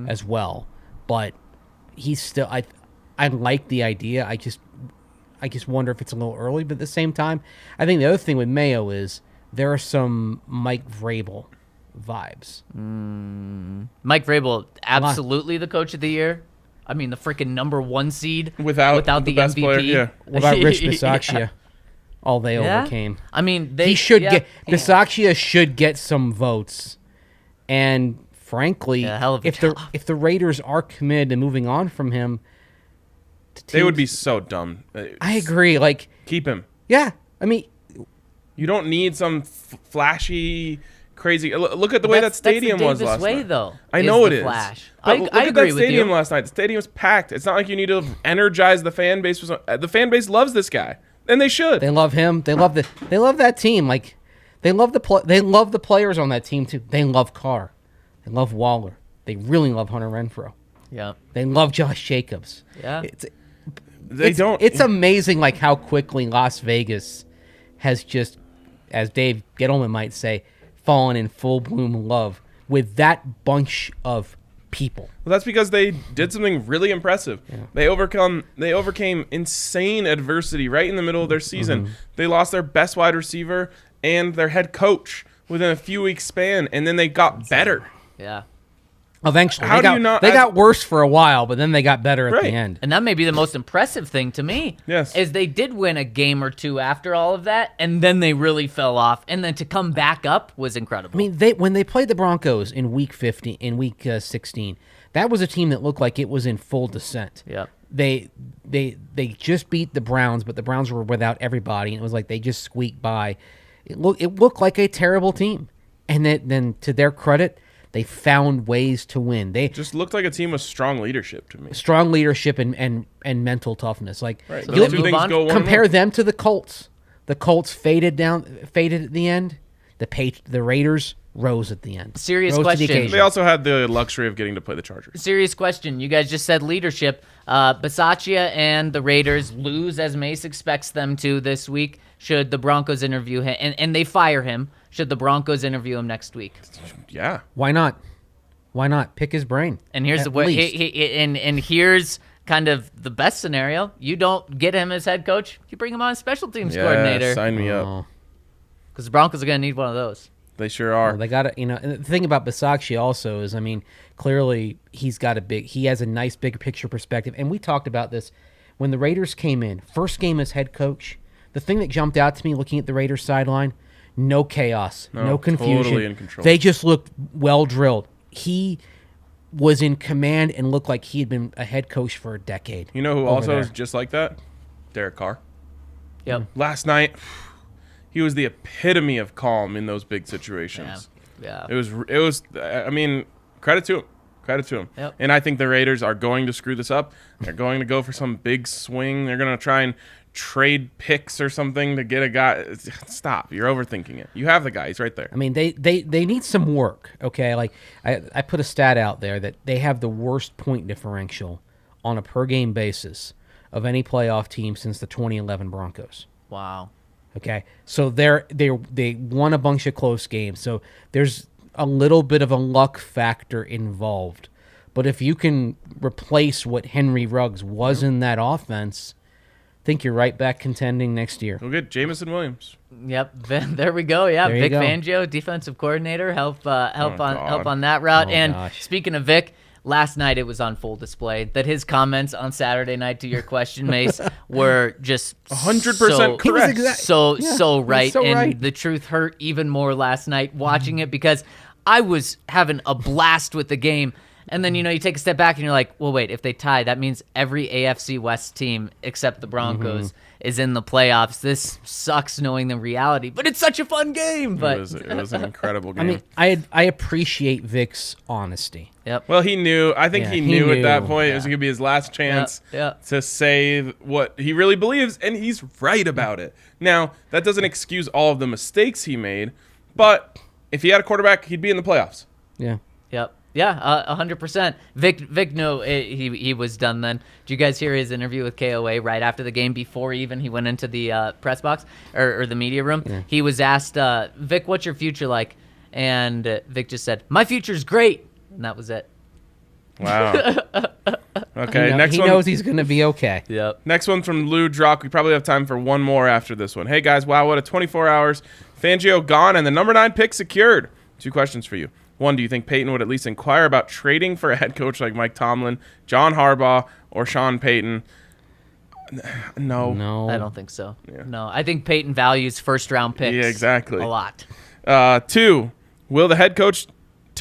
as well. But he's still... I like the idea. I just wonder if it's a little early. But at the same time, I think the other thing with Mayo is there are some Mike Vrabel vibes. Mike Vrabel, absolutely the coach of the year. I mean, the freaking #1 seed Without the best MVP. player, yeah. What about Rich Bisaccia? All they Yeah. overcame. I mean, He should get... Bisaccia should get some votes. And frankly, Yeah, hell of a if job. the Raiders are committed to moving on from him... They would be so dumb. I agree. Like, Keep him. yeah. I mean... You don't need some flashy, crazy. Look at the way that stadium was last way, night. Though, I know it the is. Flash. But I look at agree that with stadium you. last night. The stadium was packed. It's not like you need to energize the fan base. The fan base loves this guy, and they should. They love him. They love that team. Like they love the players on that team too. They love Carr. They love Waller. They really love Hunter Renfrow. Yeah. They love Josh Jacobs. Yeah. It's amazing like how quickly Las Vegas has just, as Dave Gettleman might say, fallen in full bloom love with that bunch of people. Well, that's because they did something really impressive. Yeah. They overcame insane adversity right in the middle of their season. Mm-hmm. They lost their best wide receiver and their head coach within a few weeks span, and then they got better. Yeah. Eventually, they got worse for a while, but then they got better at the end. And that may be the most impressive thing to me. Yes, is they did win a game or two after all of that, and then they really fell off, and then to come back up was incredible. I mean, when they played the Broncos in week 16, that was a team that looked like it was in full descent. Yeah, they just beat the Browns, but the Browns were without everybody, and it was like they just squeaked by. It looked like a terrible team, and then to their credit, they found ways to win. They just looked like a team with strong leadership to me. Strong leadership and mental toughness. Like right. So those two things go one compare them to the Colts. The Colts faded at the end. The Raiders rose at the end. Serious question. They also had the luxury of getting to play the Chargers. Serious question. You guys just said leadership. Bisaccia and the Raiders lose as Mace expects them to this week. Should the Broncos interview him and they fire him? Should the Broncos interview him next week? Yeah. Why not? Why not? Pick his brain. And here's and here's kind of the best scenario. You don't get him as head coach. You bring him on as special teams coordinator. Sign me up. Because the Broncos are going to need one of those. They sure are. Well, they got to, and the thing about Bisaccia also is, I mean, clearly he has a nice big picture perspective. And we talked about this when the Raiders came in. First game as head coach. The thing that jumped out to me looking at the Raiders sideline, no chaos, no confusion. Totally in control. They just looked well drilled. He was in command and looked like he had been a head coach for a decade. You know who also is just like that? Derek Carr. Yep. Last night, he was the epitome of calm in those big situations. Yeah. It was. I mean, credit to him. Yep. And I think the Raiders are going to screw this up. They're going to go for some big swing. They're going to try and trade picks or something to get a guy. Stop. You're overthinking it. You have the guy. He's right there. I mean, they need some work, okay? Like, I put a stat out there that they have the worst point differential on a per-game basis of any playoff team since the 2011 Broncos. Wow. Okay? So they won a bunch of close games. So there's a little bit of a luck factor involved. But if you can replace what Henry Ruggs was in that offense, I think you're right back contending next year. We'll get Jamison Williams. Yep, there we go. Yeah, Vic Fangio, defensive coordinator, help on that route. Speaking of Vic, last night it was on full display that his comments on Saturday night to your question, Mace, were just 100% correct. So right, so and right. The truth hurt even more last night watching it because I was having a blast with the game. And then, you take a step back and you're like, well, wait, if they tie, that means every AFC West team except the Broncos is in the playoffs. This sucks knowing the reality, but it's such a fun game. But it was an incredible game. I mean, I appreciate Vic's honesty. Yep. Well, he knew. I think he knew at that point it was going to be his last chance to say what he really believes, and he's right about it. Now, that doesn't excuse all of the mistakes he made, but if he had a quarterback, he'd be in the playoffs. Yeah. Yep. Yeah, 100%. Vic knew he was done then. Did you guys hear his interview with KOA right after the game before even he went into the press box or the media room? Yeah. He was asked, Vic, what's your future like? And Vic just said, my future's great. And that was it. Wow. Okay, he knows he's going to be okay. Yep. Next one from Lou Drock. We probably have time for one more after this one. Hey, guys, wow, what a 24 hours. Fangio gone and the number 9 pick secured. 2 questions for you. 1, do you think Peyton would at least inquire about trading for a head coach like Mike Tomlin, John Harbaugh, or Sean Payton? No. I don't think so. Yeah. No, I think Peyton values first-round picks exactly. a lot. 2, will the head coach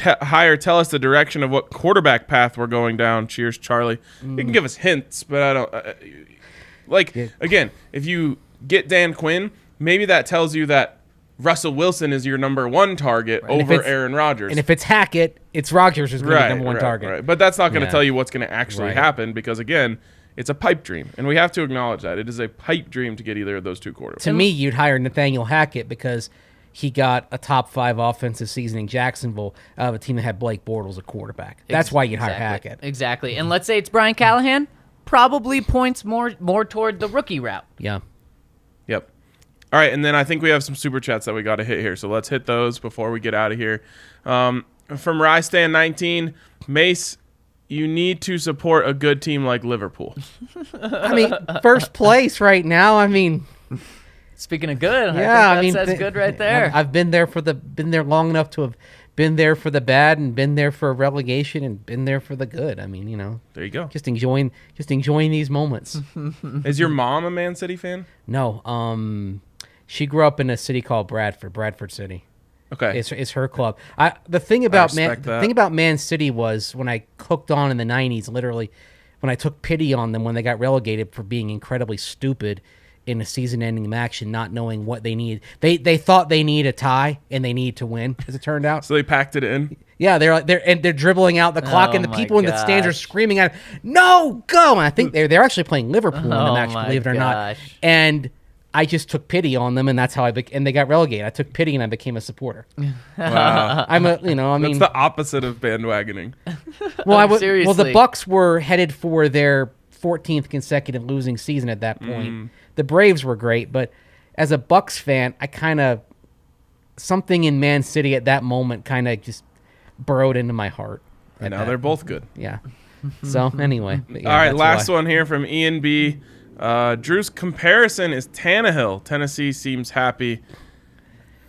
hire tell us the direction of what quarterback path we're going down? Cheers, Charlie. You can give us hints, but I don't... Again, if you get Dan Quinn, maybe that tells you that Russell Wilson is your number one target over Aaron Rodgers. And if it's Hackett, it's Rodgers who's going to be the number one target. Right. But that's not going to Yeah. tell you what's going to actually happen because, again, it's a pipe dream. And we have to acknowledge that. It is a pipe dream to get either of those two quarterbacks. To me, you'd hire Nathaniel Hackett because he got a top 5 offensive season in Jacksonville out of a team that had Blake Bortles a quarterback. That's why you'd hire Hackett. Exactly. And let's say it's Brian Callahan, probably points more toward the rookie route. Yeah. Yep. All right, and then I think we have some super chats that we got to hit here. So let's hit those before we get out of here. From Rystan19, Mace, you need to support a good team like Liverpool. I mean, first place right now. I mean, Speaking of good, yeah, I think that's good right there. I've been there long enough to have been there for the bad and been there for relegation and been there for the good. I mean, There you go. just enjoying these moments. Is your mom a Man City fan? No, she grew up in a city called Bradford City. Okay. It's her club. The thing about respect that. the thing about Man City was when I hooked on in the 90s, literally when I took pity on them when they got relegated for being incredibly stupid in a season-ending match and not knowing what they need. They thought they need a tie and they need to win, as it turned out. So they packed it in? Yeah, they're dribbling out the clock, and the my people in the stands are gosh. screaming at, "No, go!" And I think they're actually playing Liverpool in the Oh match, my believe it or not. gosh. And I just took pity on them, and that's how and they got relegated. I took pity and I became a supporter. Wow. That's the opposite of bandwagoning. well, Seriously. the Bucks were headed for their 14th consecutive losing season at that point. The Braves were great, but as a Bucks fan, I kind of something in Man City at that moment kind of just burrowed into my heart. And now they're both good. Yeah. So anyway. All right, last one here from Ian B. Drew's comparison is Tannehill. Tennessee seems happy.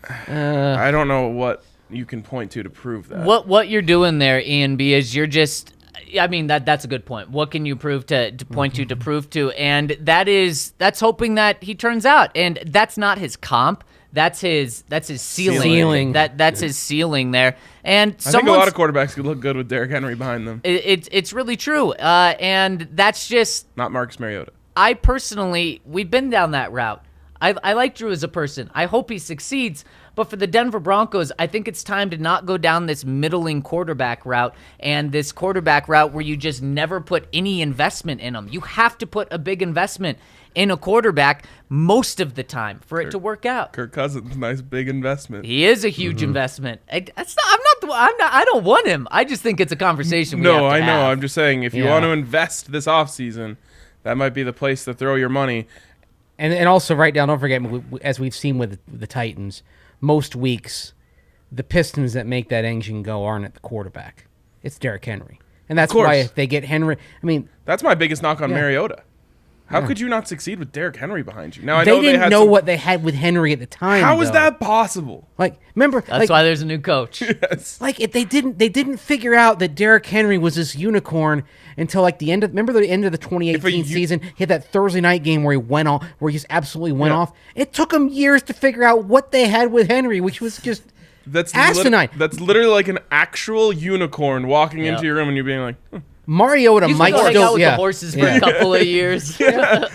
I don't know what you can point to prove that. What you're doing there, Ian B, is you're just. I mean that's a good point. What can you prove to point to prove to? And that's hoping that he turns out. And that's not his comp. That's his ceiling. That's his ceiling there. And I think a lot of quarterbacks could look good with Derrick Henry behind them. It's really true. And that's just. Not Marcus Mariota. I personally, we've been down that route. I like Drew as a person. I hope he succeeds. But for the Denver Broncos, I think it's time to not go down this middling quarterback route and this quarterback route where you just never put any investment in them. You have to put a big investment in a quarterback most of the time for it to work out. Kirk Cousins, nice big investment. He is a huge investment. I don't want him. I just think it's a conversation we have to I know. have. I'm just saying, if you want to invest this offseason, that might be the place to throw your money. And also write down, don't forget, as we've seen with the Titans, most weeks, the pistons that make that engine go aren't at the quarterback. It's Derrick Henry. And that's why if they get Henry, I mean. That's my biggest knock on Mariota. How could you not succeed with Derrick Henry behind you? Now I they know didn't know what they had with Henry at the time. How is though. that possible? Like, remember, That's why there's a new coach. Yes. like if they didn't figure out that Derrick Henry was this unicorn until like the end of the end of the 2018 season. He had that Thursday night game where he just absolutely went off. It took them years to figure out what they had with Henry, which was just That's asinine. That's literally like an actual unicorn walking into your room and you being like, Mariota He's might gonna hang still out with the horses for a couple of years.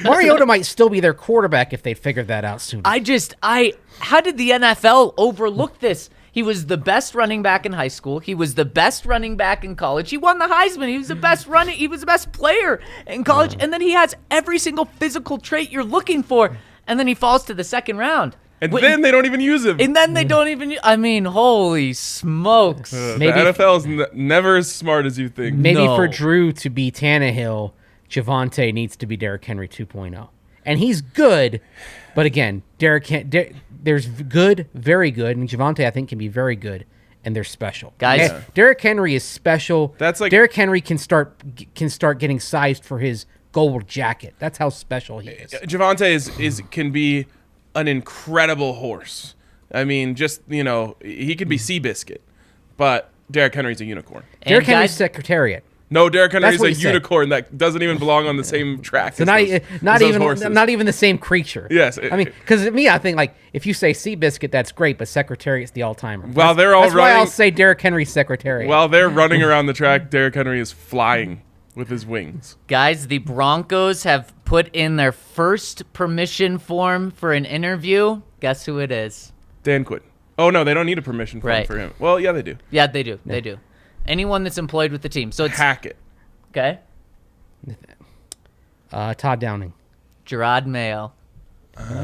Mariota might still be their quarterback if they figured that out sooner. How did the NFL overlook this? He was the best running back in high school. He was the best running back in college. He won the Heisman. He was the best He was the best player in college. And then he has every single physical trait you're looking for. And then he falls to the second round. and then they don't even use him. And then they don't even. I mean, holy smokes! The Maybe- NFL is never as smart as you think. Maybe No. for Drew to be Tannehill, Javonte needs to be Derrick Henry 2.0. And he's good, but again, there's good, very good, and Javonte I think can be very good, and they're special. Guys- And Derrick Henry is special. That's like- Derrick Henry can start getting sized for his gold jacket. That's how special he is. Javonte can be an incredible horse. I mean, just, he could be Seabiscuit, but Derrick Henry's a unicorn. Derrick Henry's guys- Secretariat. No, Derrick Henry's what a he said. unicorn that doesn't even belong on the same track. So as not those even horses. not even the same creature. Yes, I mean, because to me, I think like if you say Seabiscuit, that's great, but Secretariat's the all-timer. While they're all That's why I'll running, say Derrick Henry's Secretariat. while they're running around the track, Derrick Henry is flying with his wings. Guys, the Broncos have put in their first permission form for an interview. Guess who it is? Dan Quinn. Oh, no, they don't need a permission form Right. for him. Well, yeah, they do. Yeah, they do. They do. Anyone that's employed with the team. So it's Hackett. okay. Todd Downing. Gerard Mayo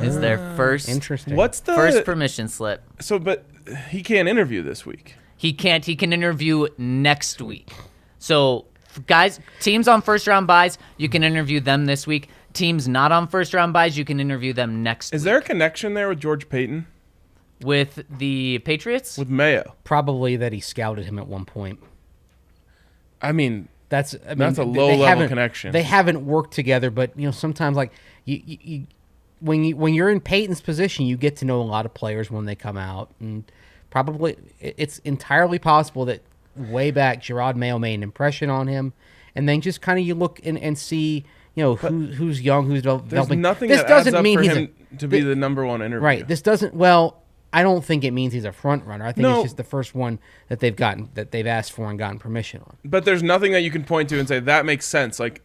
is their first Interesting. What's the first permission slip. So, but he can't interview this week. He can't. He can interview next week. So, guys, teams on first round buys, you can interview them this week. Teams not on first round buys, you can interview them next Is week. there a connection there with George Paton? With the Patriots? With Mayo? Probably that he scouted him at one point. I mean, That's a they low-level haven't- connection. They haven't worked together, but sometimes like when you're in Peyton's position, you get to know a lot of players when they come out, and probably it's entirely possible that way back Gerard Mayo made an impression on him, and then just kind of you look and see who's young, who's there's developing. nothing This that doesn't adds up mean for he's him to be the number one interview. right. This doesn't. Well, I don't think it means he's a front runner. I think No. it's just the first one that they've asked for and gotten permission on. But there's nothing that you can point to and say, that makes sense. Like,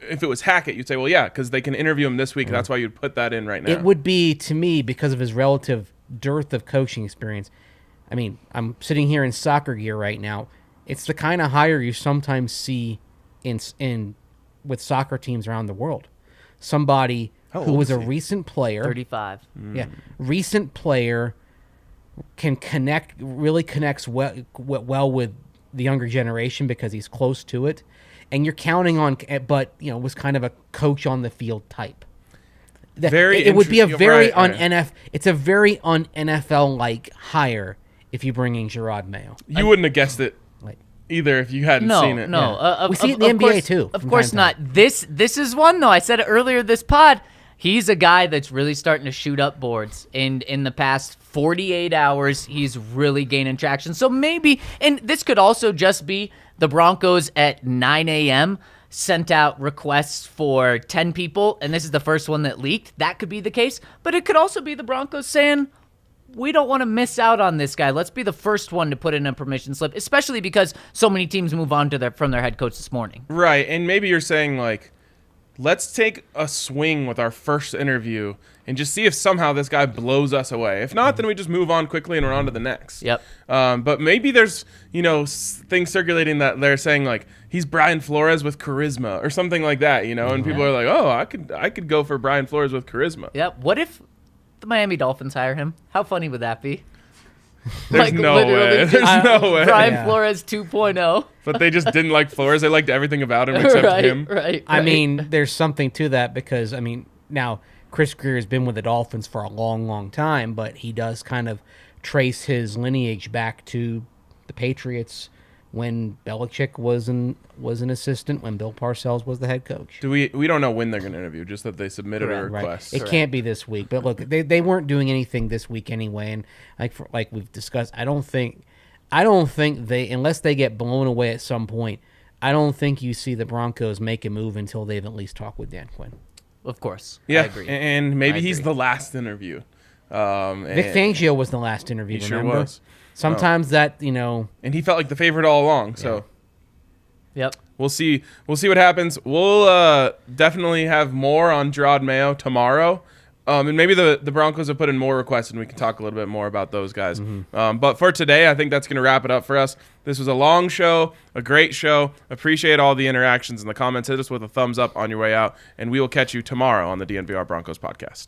if it was Hackett, you'd say, well, yeah, because they can interview him this week. That's why you'd put that in right now. It would be, to me, because of his relative dearth of coaching experience. I mean, I'm sitting here in soccer gear right now. It's the kind of hire you sometimes see in with soccer teams around the world. Somebody How who old was is a he? recent player. 35. Yeah, recent player can really connects well with the younger generation because he's close to it, and you're counting on. But was kind of a coach on the field type. It would be a very It's a very un NFL like hire if you bring in Gerard Mayo. You wouldn't have guessed it Like, either if you hadn't No, seen it. no. We see it in the NBA course, too, Of from course time to not. This is one though. I said it earlier this pod. He's a guy that's really starting to shoot up boards. And in the past 48 hours, he's really gaining traction. So maybe, and this could also just be the Broncos at 9 a.m. sent out requests for 10 people, and this is the first one that leaked. That could be the case. But it could also be the Broncos saying, we don't want to miss out on this guy. Let's be the first one to put in a permission slip, especially because so many teams move on to from their head coach this morning. Right, and maybe you're saying, like, let's take a swing with our first interview and just see if somehow this guy blows us away. If not, then we just move on quickly and we're on to the next. Yep. But maybe there's, things circulating that they're saying, like, he's Brian Flores with charisma or something like that, and people are like, oh, I could go for Brian Flores with charisma. Yep. What if the Miami Dolphins hire him? How funny would that be? There's no literally way. There's no way. Brian Yeah. Flores 2.0. But they just didn't like Flores. They liked everything about him except right, him. right. I mean, there's something to that because now Chris Greer has been with the Dolphins for a long, long time, but he does kind of trace his lineage back to the Patriots when Belichick was an assistant, when Bill Parcells was the head coach. We don't know when they're going to interview, just that they submitted a Correct. request. It can't be this week, but look, they weren't doing anything this week anyway, and like we've discussed, I don't think they, unless they get blown away at some point, I don't think you see the Broncos make a move until they've at least talked with Dan Quinn. Of course. Yeah, I agree. and maybe I he's agree. the last interview. Vic Fangio was the last interview. He sure remember? was. Sometimes that And he felt like the favorite all along. So Yep. we'll see. We'll see what happens. We'll definitely have more on Gerard Mayo tomorrow. And maybe the Broncos have put in more requests, and we can talk a little bit more about those guys. But for today, I think that's going to wrap it up for us. This was a long show, a great show. Appreciate all the interactions in the comments. Hit us with a thumbs up on your way out, and we will catch you tomorrow on the DNVR Broncos podcast.